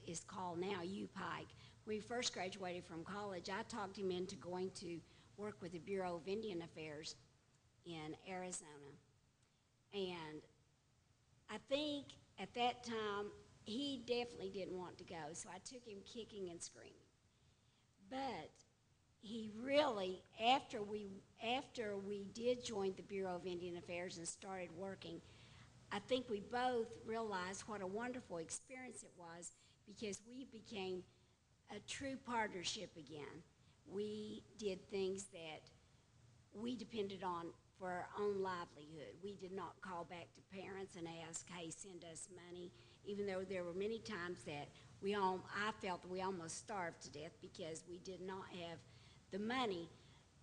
S4: is called now UPIKE, when we first graduated from college, I talked him into going to work with the Bureau of Indian Affairs in Arizona. And I think at that time, he definitely didn't want to go, so I took him kicking and screaming. But he really, after we did join the Bureau of Indian Affairs and started working, I think we both realized what a wonderful experience it was, because we became a true partnership again. We did things that we depended on for our own livelihood. We did not call back to parents and ask, hey, send us money, even though there were many times that I felt that we almost starved to death because we did not have the money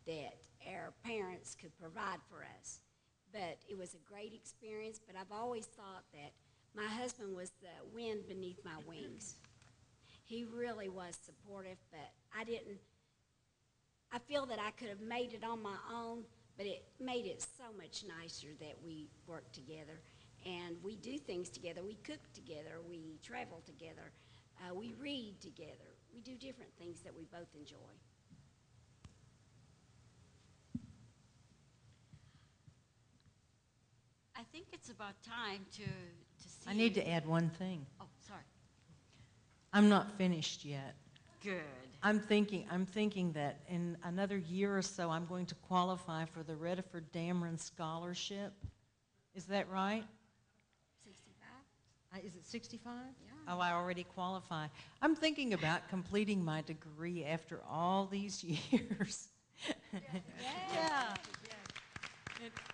S4: that our parents could provide for us. But it was a great experience, but I've always thought that my husband was the wind beneath my wings. He really was supportive, but I feel that I could have made it on my own, but it made it so much nicer that we work together. And we do things together. We cook together. We travel together. We read together. We do different things that we both enjoy.
S1: I think it's about time to see.
S6: I need to add one thing.
S1: Oh, sorry.
S6: I'm not finished yet.
S1: Good.
S6: I'm thinking that in another year or so, I'm going to qualify for the Rediford Dameron Scholarship. Is that right?
S4: 65?
S6: Is it 65?
S4: Yeah.
S6: Oh, I already qualify. I'm thinking about completing my degree after all these years. Yeah.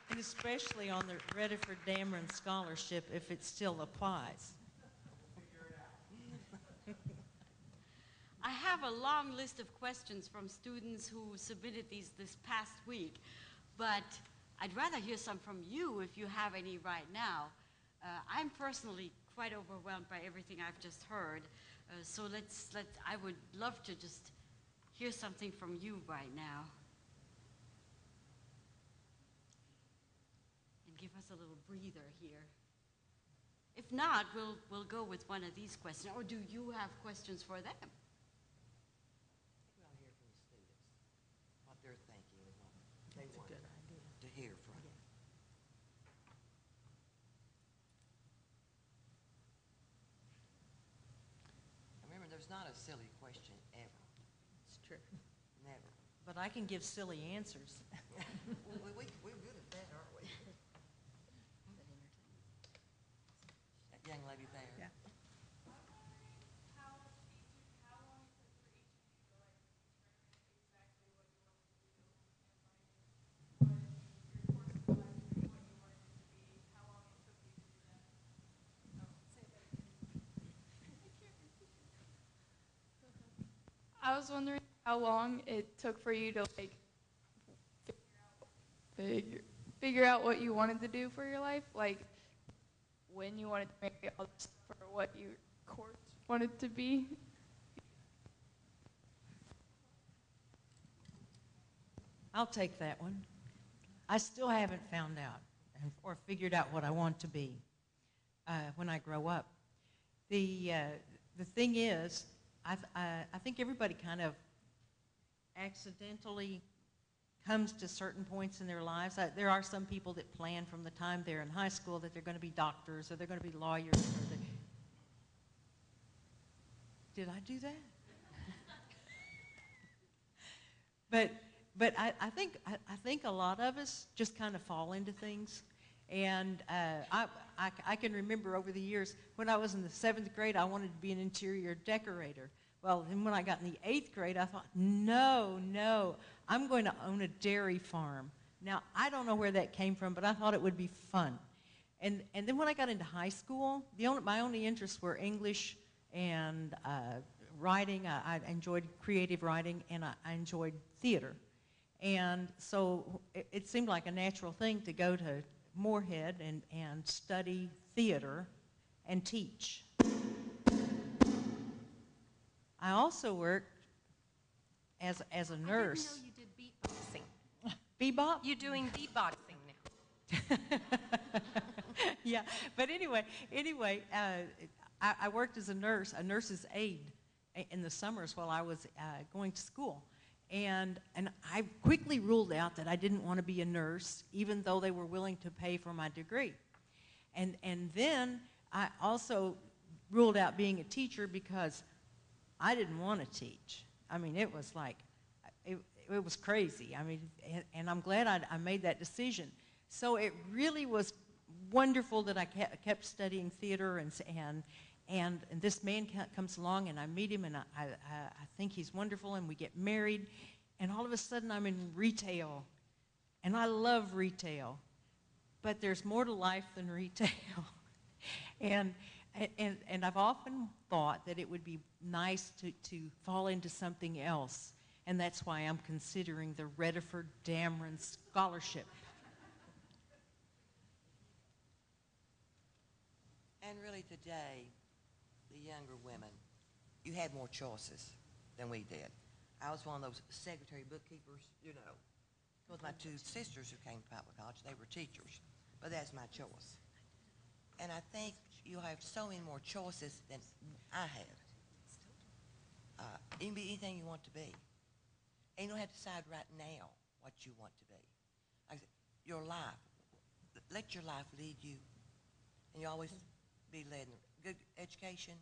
S6: And especially on the Rediford Dameron Scholarship, if it still applies.
S1: I have a long list of questions from students who submitted these this past week, but I'd rather hear some from you if you have any right now. I'm personally quite overwhelmed by everything I've just heard, so I would love to just hear something from you right now. And give us a little breather here. If not, we'll go with one of these questions. Or do you have questions for them?
S5: We'll hear from the students, what they're thinking and what they want to hear from. Remember, there's not a silly question ever.
S6: It's true.
S5: Never.
S6: But I can give silly answers.
S5: We're good at that, aren't we? That young lady there.
S6: Yeah.
S8: I was wondering how long it took for you to figure out what you wanted to do for your life, like when you wanted to marry, all this stuff, or what your course wanted to be.
S6: I'll take that one. I still haven't found out or figured out what I want to be when I grow up. The thing is, I think everybody kind of accidentally comes to certain points in their lives. There are some people that plan from the time they're in high school that they're going to be doctors or they're going to be lawyers. Did I do that? But I think a lot of us just kind of fall into things. And I can remember over the years, when I was in the 7th grade, I wanted to be an interior decorator. Well, then when I got in the 8th grade, I thought, no, I'm going to own a dairy farm. Now, I don't know where that came from, but I thought it would be fun. And then when I got into high school, my only interests were English and writing. I enjoyed creative writing, and I enjoyed theater. And so it seemed like a natural thing to go to Moorhead and study theater and teach. I also worked as a nurse.
S7: I didn't know you did beatboxing.
S6: Bebop?
S7: You're doing beatboxing now.
S6: Yeah, but anyway, I worked as a nurse's aide in the summers while I was going to school. And I quickly ruled out that I didn't want to be a nurse, even though they were willing to pay for my degree. And then I also ruled out being a teacher because I didn't want to teach. I mean, it was like, it was crazy. I mean, and I'm glad I made that decision. So it really was wonderful that I kept studying theater, and this man comes along, and I meet him, and I think he's wonderful, and we get married, and all of a sudden I'm in retail, And I love retail, but there's more to life than retail. and I've often thought that it would be nice to fall into something else, and that's why I'm considering the Rediford Dameron Scholarship.
S5: And really today, the younger women, you had more choices than we did. I was one of those secretary bookkeepers, you know. It was my two sisters who came to Piper College. They were teachers, but that's my choice. And I think you have so many more choices than I have. You can be anything you want to be. And you don't have to decide right now what you want to be. Like I said, your life, let your life lead you. And you always be led in good education,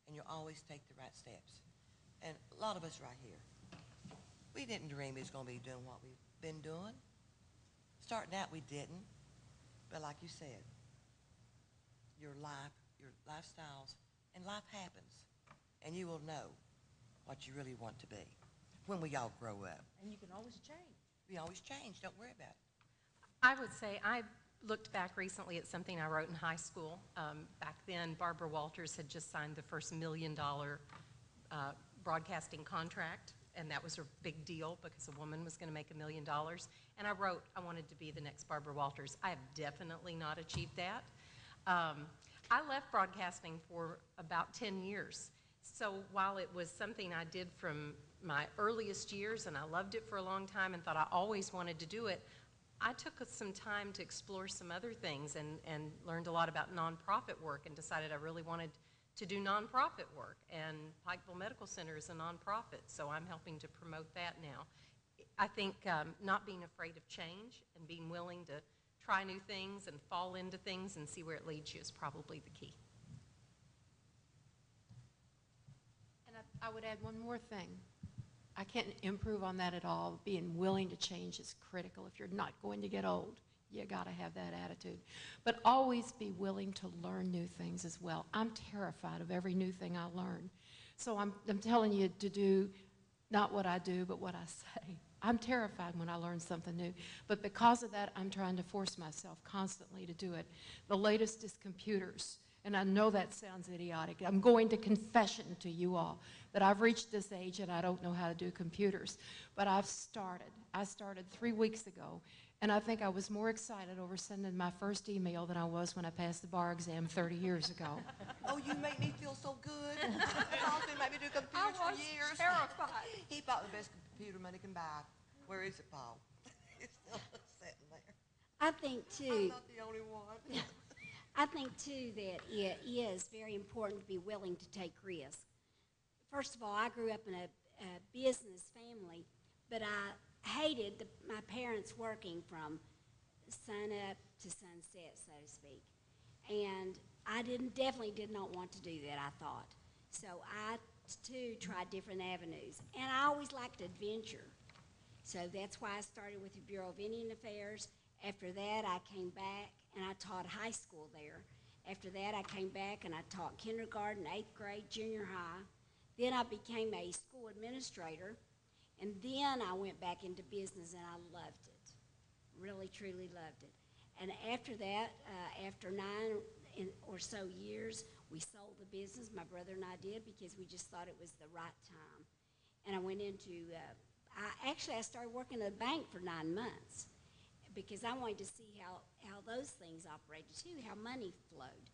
S5: and you'll always take the right steps. And a lot of us right here, we didn't dream it was going to be doing what we've been doing. Starting out, we didn't. But like you said, your life, your lifestyles, and life happens. And you will know what you really want to be when we all grow up.
S6: And you can always change.
S5: We always change. Don't worry about it.
S7: I would say I looked back recently at something I wrote in high school. Back then, Barbara Walters had just signed the first $1 million broadcasting contract, and that was a big deal because a woman was going to make $1 million. And I wrote, I wanted to be the next Barbara Walters. I have definitely not achieved that. I left broadcasting for about 10 years. So while it was something I did from my earliest years, and I loved it for a long time and thought I always wanted to do it, I took some time to explore some other things and learned a lot about nonprofit work and decided I really wanted to do nonprofit work. And Pikeville Medical Center is a nonprofit, so I'm helping to promote that now. I think not being afraid of change and being willing to try new things and fall into things and see where it leads you is probably the key.
S3: And I would add one more thing. I can't improve on that at all. Being willing to change is critical. If you're not going to get old, you got to have that attitude. But always be willing to learn new things as well. I'm terrified of every new thing I learn. So I'm telling you to do not what I do, but what I say. I'm terrified when I learn something new. But because of that, I'm trying to force myself constantly to do it. The latest is computers. And I know that sounds idiotic. I'm going to confession to you all that I've reached this age and I don't know how to do computers. But I've started. I started 3 weeks ago, and I think I was more excited over sending my first email than I was when I passed the bar exam 30 years ago.
S5: Oh, you make me feel so good. Austin made me do computers for years.
S4: terrified.
S5: He bought the best computer money can buy. Where is it, Paul? It's still sitting there.
S4: I think too.
S5: I'm not the only one.
S4: I think too that it is very important to be willing to take risks. First of all, I grew up in a business family, but I hated my parents working from sun up to sunset, so to speak. And I definitely did not want to do that, I thought. So I too tried different avenues. And I always liked adventure. So that's why I started with the Bureau of Indian Affairs. After that, I came back and I taught high school there. After that, I came back and I taught kindergarten, 8th grade, junior high. Then I became a school administrator. And then I went back into business and I loved it. Really, truly loved it. And after that, after 9 or so years, we sold the business. My brother and I did, because we just thought it was the right time. And I went into, I started working at a bank for 9 months, because I wanted to see how those things operated too, how money flowed.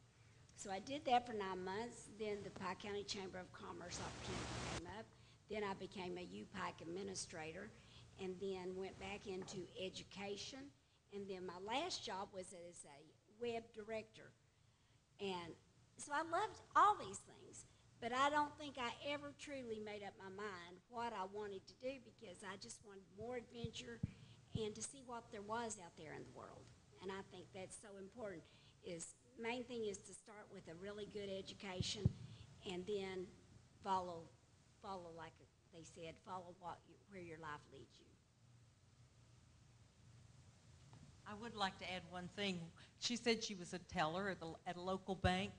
S4: So I did that for 9 months. Then the Pike County Chamber of Commerce opportunity came up. Then I became a UPIKE administrator, and then went back into education. And then my last job was as a web director. And so I loved all these things, but I don't think I ever truly made up my mind what I wanted to do, because I just wanted more adventure and to see what there was out there in the world. And I think that's so important. Main thing is to start with a really good education, and then follow like they said, follow where your life leads you.
S6: I would like to add one thing. She said she was a teller at a local bank.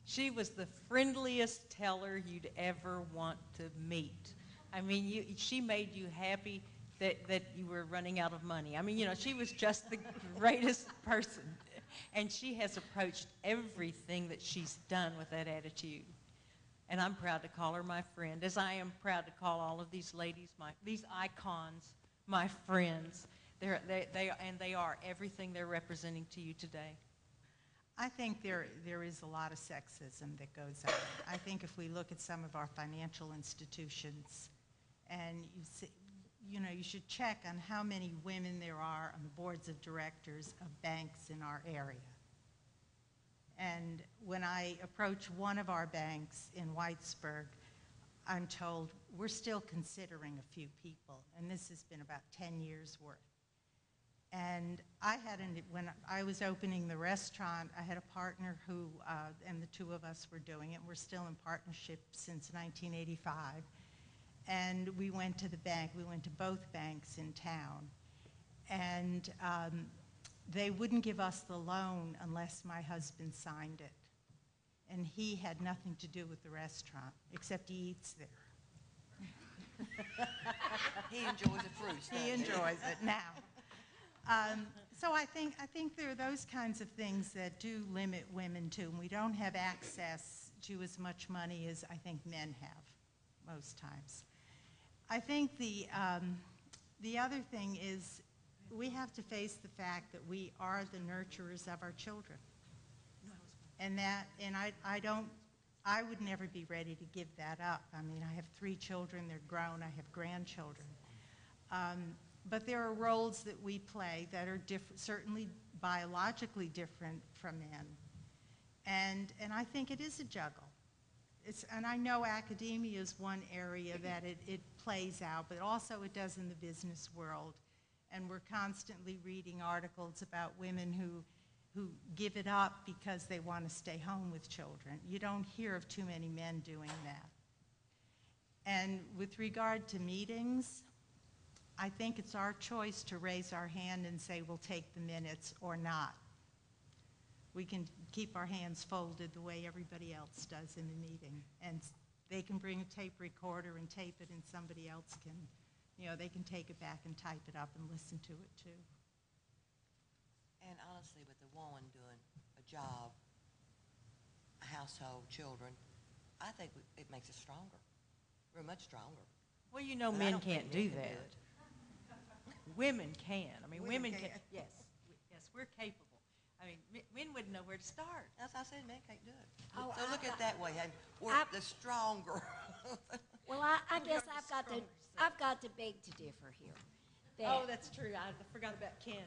S6: She was the friendliest teller you'd ever want to meet. I mean, she made you happy that you were running out of money. I mean, you know, she was just the greatest person. And she has approached everything that she's done with that attitude. And I'm proud to call her my friend, as I am proud to call all of these ladies, these icons, my friends. They are everything they're representing to you today.
S2: I think there is a lot of sexism that goes on. I think if we look at some of our financial institutions, and you see, you know, you should check on how many women there are on the boards of directors of banks in our area. And when I approach one of our banks in Whitesburg, I'm told we're still considering a few people, and this has been about 10 years worth. And when I was opening the restaurant, I had a partner who, and the two of us were doing it. We're still in partnership since 1985. And we went to the bank. We went to both banks in town. And they wouldn't give us the loan unless my husband signed it. And he had nothing to do with the restaurant, except he eats there.
S5: He enjoys the fruits.
S2: He enjoys it now. So I think there are those kinds of things that do limit women too, and we don't have access to as much money as I think men have most times. I think the other thing is we have to face the fact that we are the nurturers of our children, and I would never be ready to give that up. I mean, I have 3 children, they're grown, I have grandchildren. But there are roles that we play that are certainly biologically different from men. And I think it is a juggle. And I know academia is one area that it plays out, but also it does in the business world. And we're constantly reading articles about women who give it up because they want to stay home with children. You don't hear of too many men doing that. And with regard to meetings, I think it's our choice to raise our hand and say we'll take the minutes or not. We can keep our hands folded the way everybody else does in the meeting. And they can bring a tape recorder and tape it, and somebody else can, you know, they can take it back and type it up and listen to it too.
S5: And honestly, with the woman doing a job, a household, children, I think it makes us stronger. We're much stronger.
S6: Well, you know,
S5: And I
S6: men
S5: don't think
S6: can't
S5: men
S6: do
S5: can
S6: that.
S5: it.
S6: Women can. I mean,
S2: Women
S6: women can.
S2: can.
S6: Yes, we're capable. I mean, men wouldn't know where to start.
S5: As I said, men can't do it.
S4: Oh,
S5: So look at it that way, and we're
S4: I-
S5: the stronger.
S4: Well, I
S6: We
S4: guess
S6: are the
S4: I've got to beg to differ here.
S6: Oh, that's true. I forgot about Ken.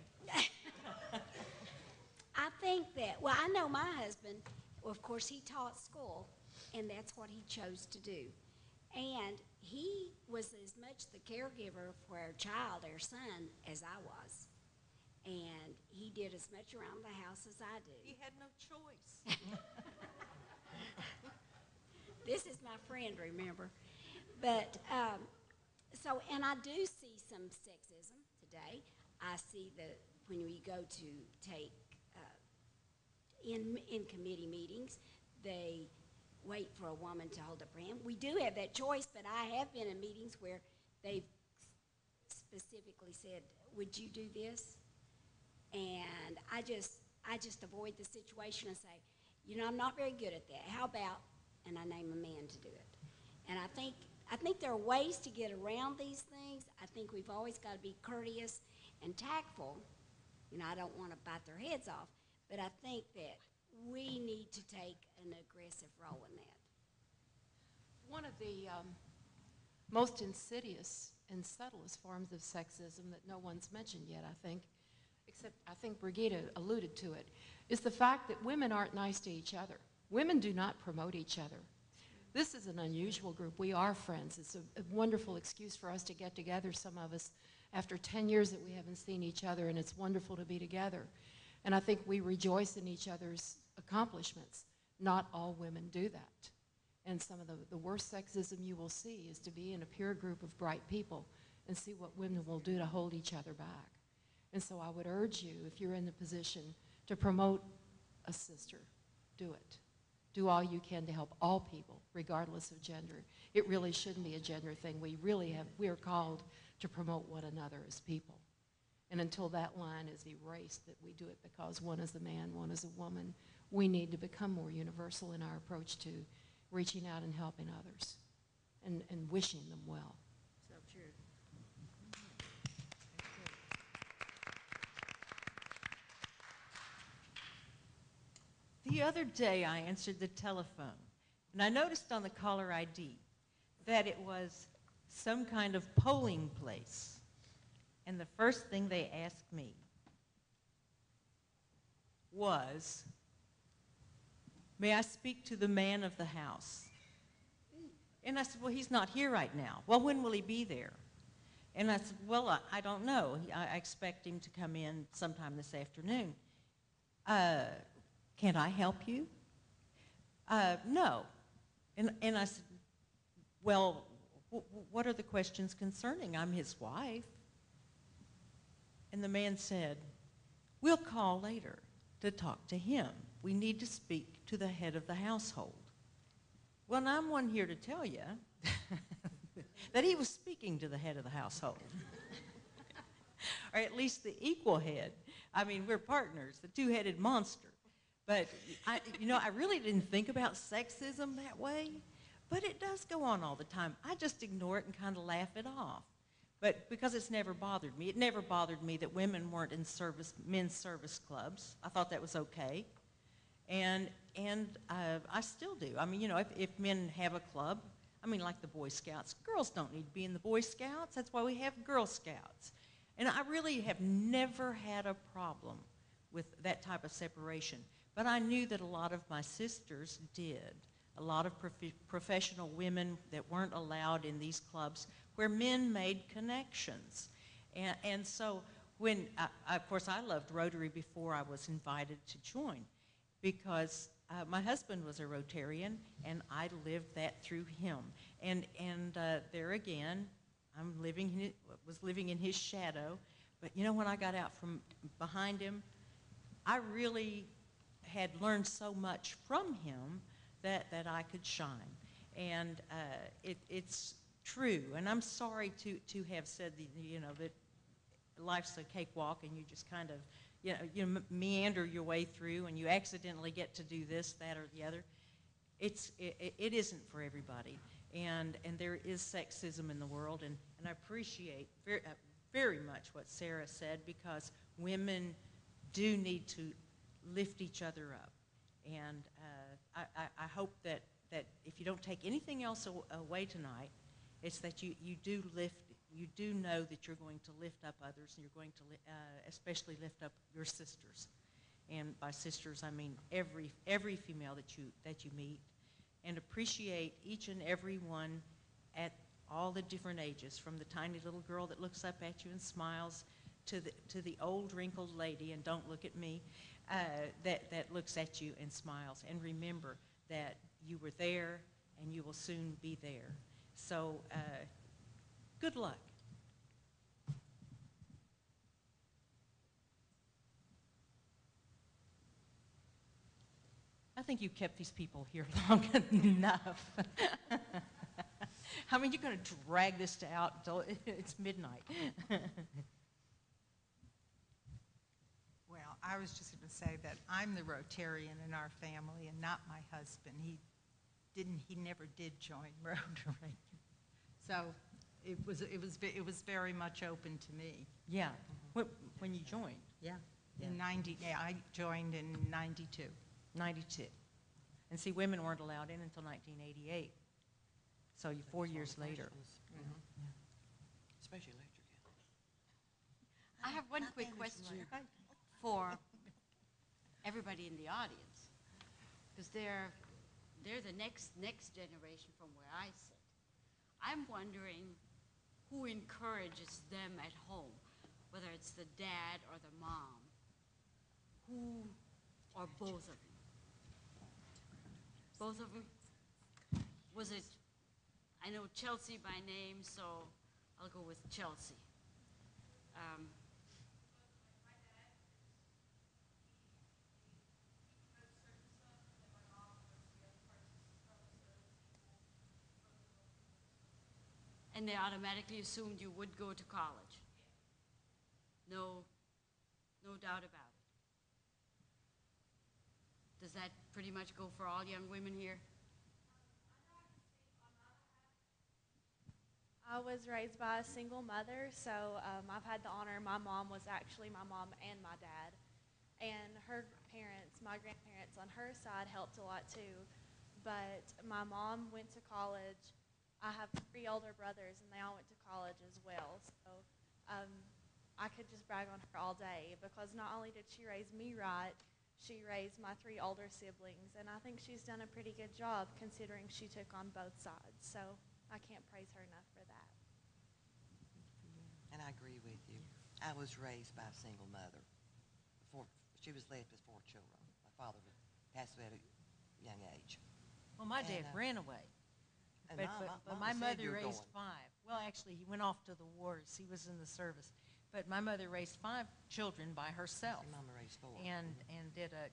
S4: I think that, well, I know my husband, well, of course, he taught school, and that's what he chose to do. And he was as much the caregiver for our child, our son, as I was. And he did as much around the house as I do.
S6: He had no choice.
S4: This is my friend, remember? But, and I do see some sexism today. I see that when we go to take, in committee meetings, they wait for a woman to hold up her hand. We do have that choice, but I have been in meetings where they've specifically said, would you do this? And I just avoid the situation and say, you know, I'm not very good at that. How about, and I name a man to do it. And I think there are ways to get around these things. I think we've always got to be courteous and tactful. You know, I don't want to bite their heads off, but I think that we need to take an aggressive role in that.
S3: One of the most insidious and subtlest forms of sexism that no one's mentioned yet, I think, except I think Brigitte alluded to it, is the fact that women aren't nice to each other. Women do not promote each other. This is an unusual group. We are friends. It's a wonderful excuse for us to get together, some of us, after 10 years that we haven't seen each other, and it's wonderful to be together. And I think we rejoice in each other's accomplishments. Not all women do that. And some of the worst sexism you will see is to be in a peer group of bright people and see what women will do to hold each other back. And so I would urge you, if you're in the position to promote a sister, do it. Do all you can to help all people, regardless of gender. It really shouldn't be a gender thing. We are called to promote one another as people. And until that line is erased, that we do it because one is a man, one is a woman, we need to become more universal in our approach to reaching out and helping others and wishing them well.
S1: So true.
S6: The other day, I answered the telephone, and I noticed on the caller ID that it was some kind of polling place. And the first thing they asked me was, "May I speak to the man of the house?" And I said, "Well, he's not here right now." "Well, when will he be there?" And I said, "Well, I don't know. I expect him to come in sometime this afternoon." "Can I help you?" "No." And I said, "Well, what are the questions concerning? I'm his wife." And the man said, "We'll call later to talk to him. We need to speak to the head of the household." Well, I'm one here to tell you that he was speaking to the head of the household. Or at least the equal head. I mean, we're partners, the two-headed monster. But, I really didn't think about sexism that way, but it does go on all the time. I just ignore it and kind of laugh it off. But because it's never bothered me. It never bothered me that women weren't in men's service clubs. I thought that was okay. And I still do. I mean, if men have a club, I mean, like the Boy Scouts, girls don't need to be in the Boy Scouts. That's why we have Girl Scouts. And I really have never had a problem with that type of separation. But I knew that a lot of my sisters did. A lot of professional women that weren't allowed in these clubs where men made connections. And so when, of course, I loved Rotary before I was invited to join, because my husband was a Rotarian, and I lived that through him. And there again, was living in his shadow. But when I got out from behind him, I really had learned so much from him that I could shine. And it's true. And I'm sorry to have said that life's a cakewalk and you just kind of meander your way through and you accidentally get to do this, that, or the other. It isn't for everybody. And there is sexism in the world, and I appreciate very much what Sarah said, because women do need to lift each other up. And I hope that if you don't take anything else away tonight, it's that you do know that you're going to lift up others, and you're going to especially lift up your sisters. And by sisters, I mean every female that you meet, and appreciate each and every one at all the different ages, from the tiny little girl that looks up at you and smiles to the old wrinkled lady, and don't look at me, that looks at you and smiles. And remember that you were there and you will soon be there. So good luck. I think you kept these people here long enough. I mean, you're going to drag this out until it's midnight.
S2: Well, I was just going to say that I'm the Rotarian in our family and not my husband. He never did join Rotary. So it was very much open to me.
S6: Yeah. When you joined?
S2: Yeah. I joined in 92.
S6: 92. And see, women weren't allowed in until 1988. So 4 years later.
S5: Mm-hmm. Yeah. Especially electric.
S1: I have one quick question for everybody in the audience, because they're the next generation from where I sit. I'm wondering who encourages them at home, whether it's the dad or the mom, or both of them. Both of them? Was it, I know Chelsea by name, so I'll go with Chelsea. And they automatically assumed you would go to college? No, no doubt about it. Does that pretty much go for all young women here?
S9: I was raised by a single mother, so I've had the honor. My mom was actually my mom and my dad. And her parents, my grandparents on her side, helped a lot too. But my mom went to college. I have 3 older brothers, and they all went to college as well. So I could just brag on her all day, because not only did she raise me right, she raised my 3 older siblings. And I think she's done a pretty good job considering she took on both sides. So I can't praise her enough for that.
S5: And I agree with you. I was raised by a single mother. She was left with 4 children. My father passed away at a young age.
S6: Well, my dad
S5: And,
S6: ran away.
S5: And
S6: But
S5: Mama
S6: my
S5: said
S6: mother
S5: you're
S6: raised
S5: going.
S6: 5. Well, actually, he went off to the wars. He was in the service. But my mother raised 5 children by herself.
S5: And Mama raised 4.
S6: And did a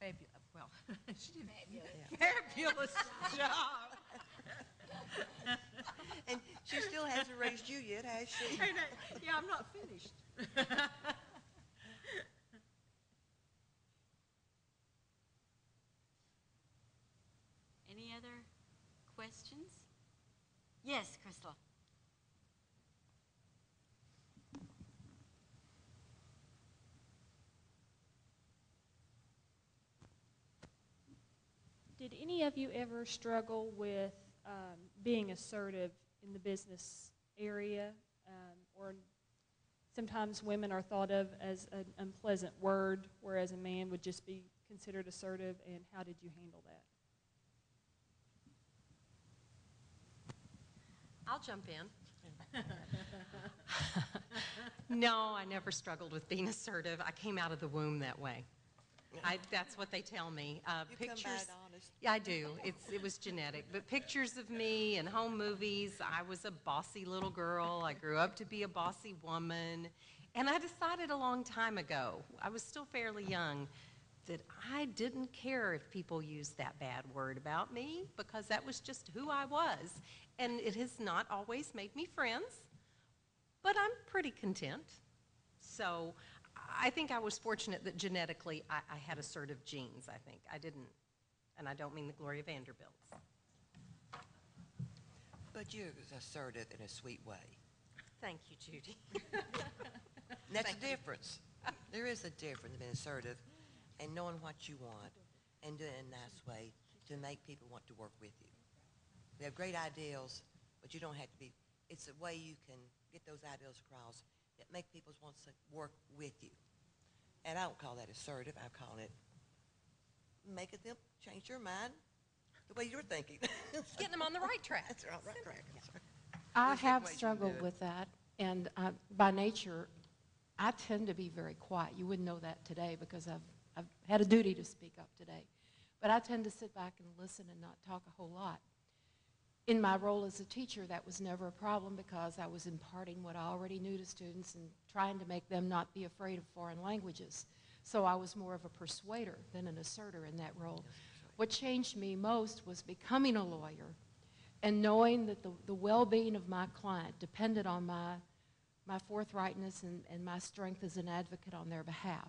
S6: fabulous, well, she did a fabulous job.
S5: And she still hasn't raised you yet, has she?
S6: Yeah, I'm not finished.
S1: Any other questions? Yes, Crystal.
S10: Did any of you ever struggle with being assertive in the business area? Or sometimes women are thought of as an unpleasant word, whereas a man would just be considered assertive, and how did you handle that?
S7: I'll jump in. No, I never struggled with being assertive. I came out of the womb that way. That's what they tell me.
S5: You come by it honest.
S7: Yeah, I do. It was genetic. But pictures of me in home movies, I was a bossy little girl. I grew up to be a bossy woman. And I decided a long time ago, I was still fairly young, that I didn't care if people used that bad word about me, because that was just who I was. And it has not always made me friends, but I'm pretty content. So I think I was fortunate that genetically I had assertive genes, I think. I didn't, and I don't mean the Gloria Vanderbilts.
S5: But you're assertive in a sweet way.
S7: Thank you, Judy.
S5: And that's a difference. There is a difference in being assertive and knowing what you want and doing it in a nice way to make people want to work with you. We have great ideals, but you don't have to be. It's a way you can get those ideals across that make people want to work with you. And I don't call that assertive. I call it making them change their mind the way you're thinking.
S7: Getting them on the right track.
S5: That's right, right track.
S3: I
S5: There's different
S3: have
S5: ways you can
S3: struggled
S5: do it.
S3: with that, and by nature, I tend to be very quiet. You wouldn't know that today because I've had a duty to speak up today. But I tend to sit back and listen and not talk a whole lot. In my role as a teacher, that was never a problem because I was imparting what I already knew to students and trying to make them not be afraid of foreign languages. So I was more of a persuader than an asserter in that role. What changed me most was becoming a lawyer and knowing that the well-being of my client depended on my forthrightness and my strength as an advocate on their behalf.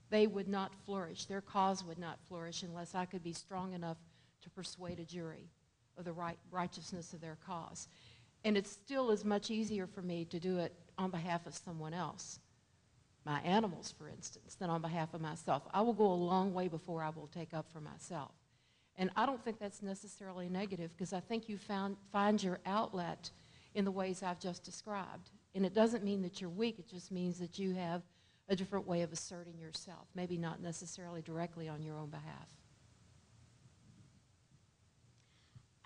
S3: They would not flourish. Their cause would not flourish unless I could be strong enough to persuade a jury of the righteousness of their cause. And it still is much easier for me to do it on behalf of someone else, my animals, for instance, than on behalf of myself. I will go a long way before I will take up for myself. And I don't think that's necessarily negative because I think you find your outlet in the ways I've just described. And it doesn't mean that you're weak, it just means that you have a different way of asserting yourself, maybe not necessarily directly on your own behalf.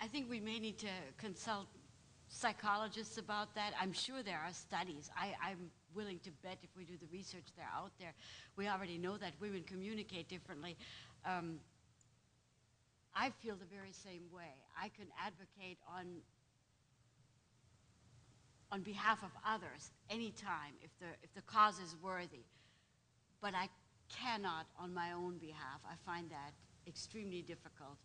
S1: I think we may need to consult psychologists about that. I'm sure there are studies. I'm willing to bet if we do the research, they're out there. We already know that women communicate differently. I feel the very same way. I can advocate on behalf of others anytime if the cause is worthy, but I cannot on my own behalf. I find that extremely difficult.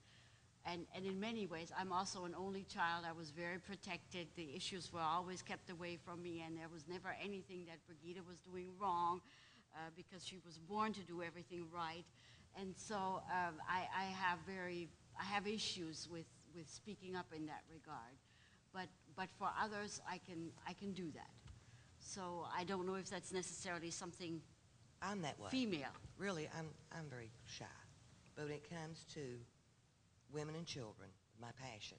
S1: And in many ways, I'm also an only child. I was very protected. The issues were always kept away from me, and there was never anything that Brigida was doing wrong because she was born to do everything right. And so I have issues with speaking up in that regard. But for others, I can do that. So I don't know if that's necessarily something
S5: I'm that way.
S1: female.
S5: Really, I'm very shy. But when it comes to women and children, my passion,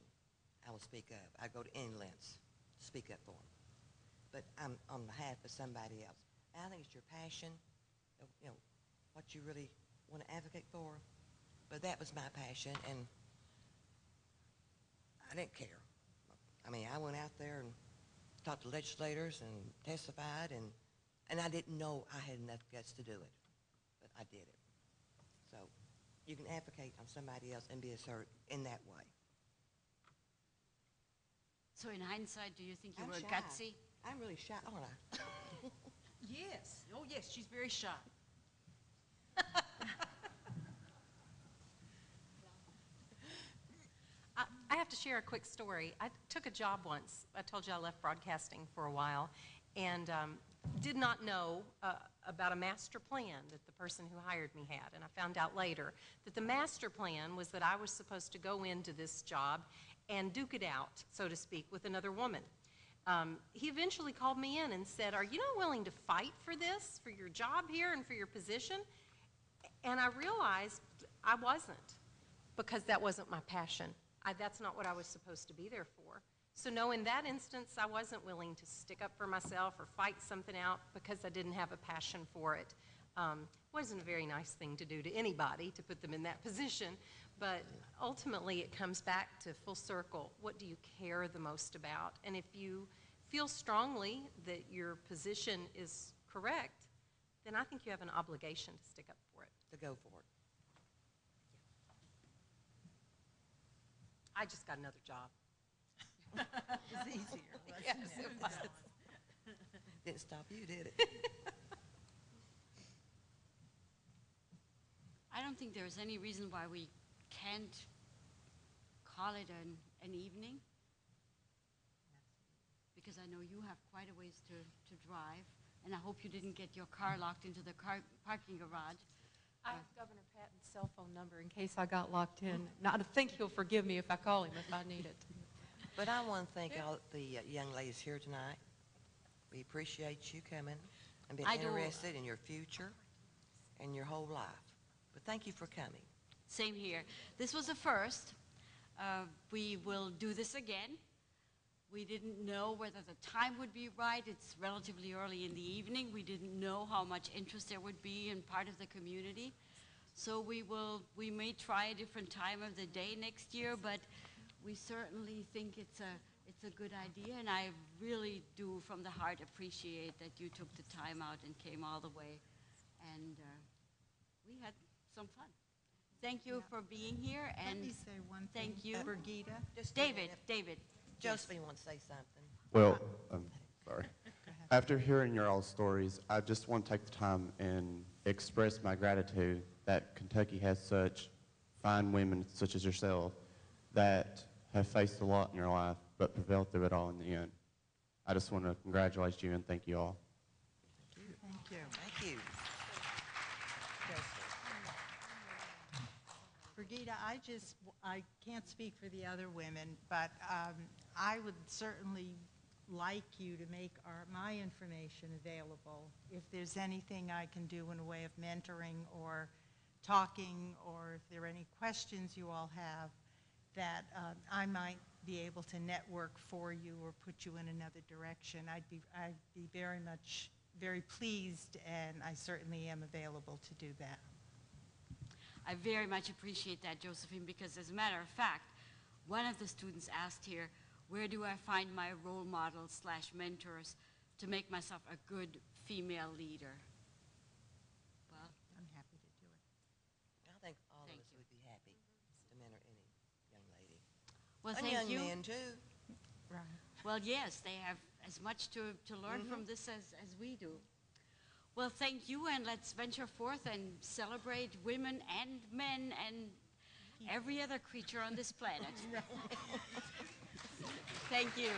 S5: I will speak up. I go to any lengths to speak up for them. But I'm on behalf of somebody else. And I think it's your passion, you know, what you really want to advocate for. But that was my passion, and I didn't care. I mean, I went out there and talked to legislators and testified, and I didn't know I had enough guts to do it, but I did it. So you can advocate on somebody else and be assertive in that way.
S1: So in hindsight, do you think you
S5: I'm
S1: were
S5: shy.
S1: gutsy?
S5: I'm really shy, aren't I?
S6: Yes. Oh, yes, she's very shy.
S7: I have to share a quick story. I took a job once. I told you I left broadcasting for a while and did not know about a master plan that the person who hired me had. And I found out later that the master plan was that I was supposed to go into this job and duke it out, so to speak, with another woman. He eventually called me in and said, "Are you not willing to fight for this, for your job here and for your position?" And I realized I wasn't, because that wasn't my passion. That's not what I was supposed to be there for. So no, in that instance, I wasn't willing to stick up for myself or fight something out because I didn't have a passion for it. Wasn't a very nice thing to do to anybody, to put them in that position. But ultimately, it comes back to full circle. What do you care the most about? And if you feel strongly that your position is correct, then I think you have an obligation to stick up for it.
S5: To go for it.
S7: I just got another job.
S2: It was easier, wasn't
S7: Yes,
S2: it?
S7: it was.
S5: Didn't stop you, did it?
S1: I don't think there's any reason why we can't call it an evening, because I know you have quite a ways to drive, and I hope you didn't get your car locked into the parking garage.
S3: I have Governor Patton's cell phone number in case I got locked in. Now, I think he'll forgive me if I call him if I need it.
S5: But I want to thank all the young ladies here tonight. We appreciate you coming and being
S1: I do.
S5: interested in your future and your whole life. But thank you for coming.
S1: Same here. This was a first. We will do this again. We didn't know whether the time would be right. It's relatively early in the evening. We didn't know how much interest there would be in part of the community. So we may try a different time of the day next year, but we certainly think it's a good idea, and I really do from the heart appreciate that you took the time out and came all the way, and we had some fun. Thank you for being here, and
S2: Let me say one thing.
S1: thank you.
S2: Brigida,
S5: Just
S1: David,
S5: Josephine wants to say something.
S11: Well, I'm sorry. After hearing your all stories, I just want to take the time and express my gratitude that Kentucky has such fine women such as yourself that have faced a lot in your life but prevailed through it all in the end. I just want to congratulate you and thank you all.
S2: thank you.
S5: Thank you.
S2: Brigida, I can't speak for the other women, but I would certainly like you to make my information available. If there's anything I can do in a way of mentoring or talking, or if there are any questions you all have, that I might be able to network for you or put you in another direction. I'd be very pleased, and I certainly am available to do that.
S1: I very much appreciate that, Josephine, because as a matter of fact, one of the students asked here, where do I find my role models / mentors to make myself a good female leader? Well,
S2: I'm happy to do it.
S5: I think all of
S1: Thank
S5: us
S1: you.
S5: would be happy to mentor any young lady.
S1: well,
S5: And
S1: thank
S5: young
S1: you.
S5: men, too.
S2: Right.
S1: Well, yes, they have as much to learn from this as we do. Well, thank you, and let's venture forth and celebrate women and men and
S2: people.
S1: every other creature on this planet. Thank you.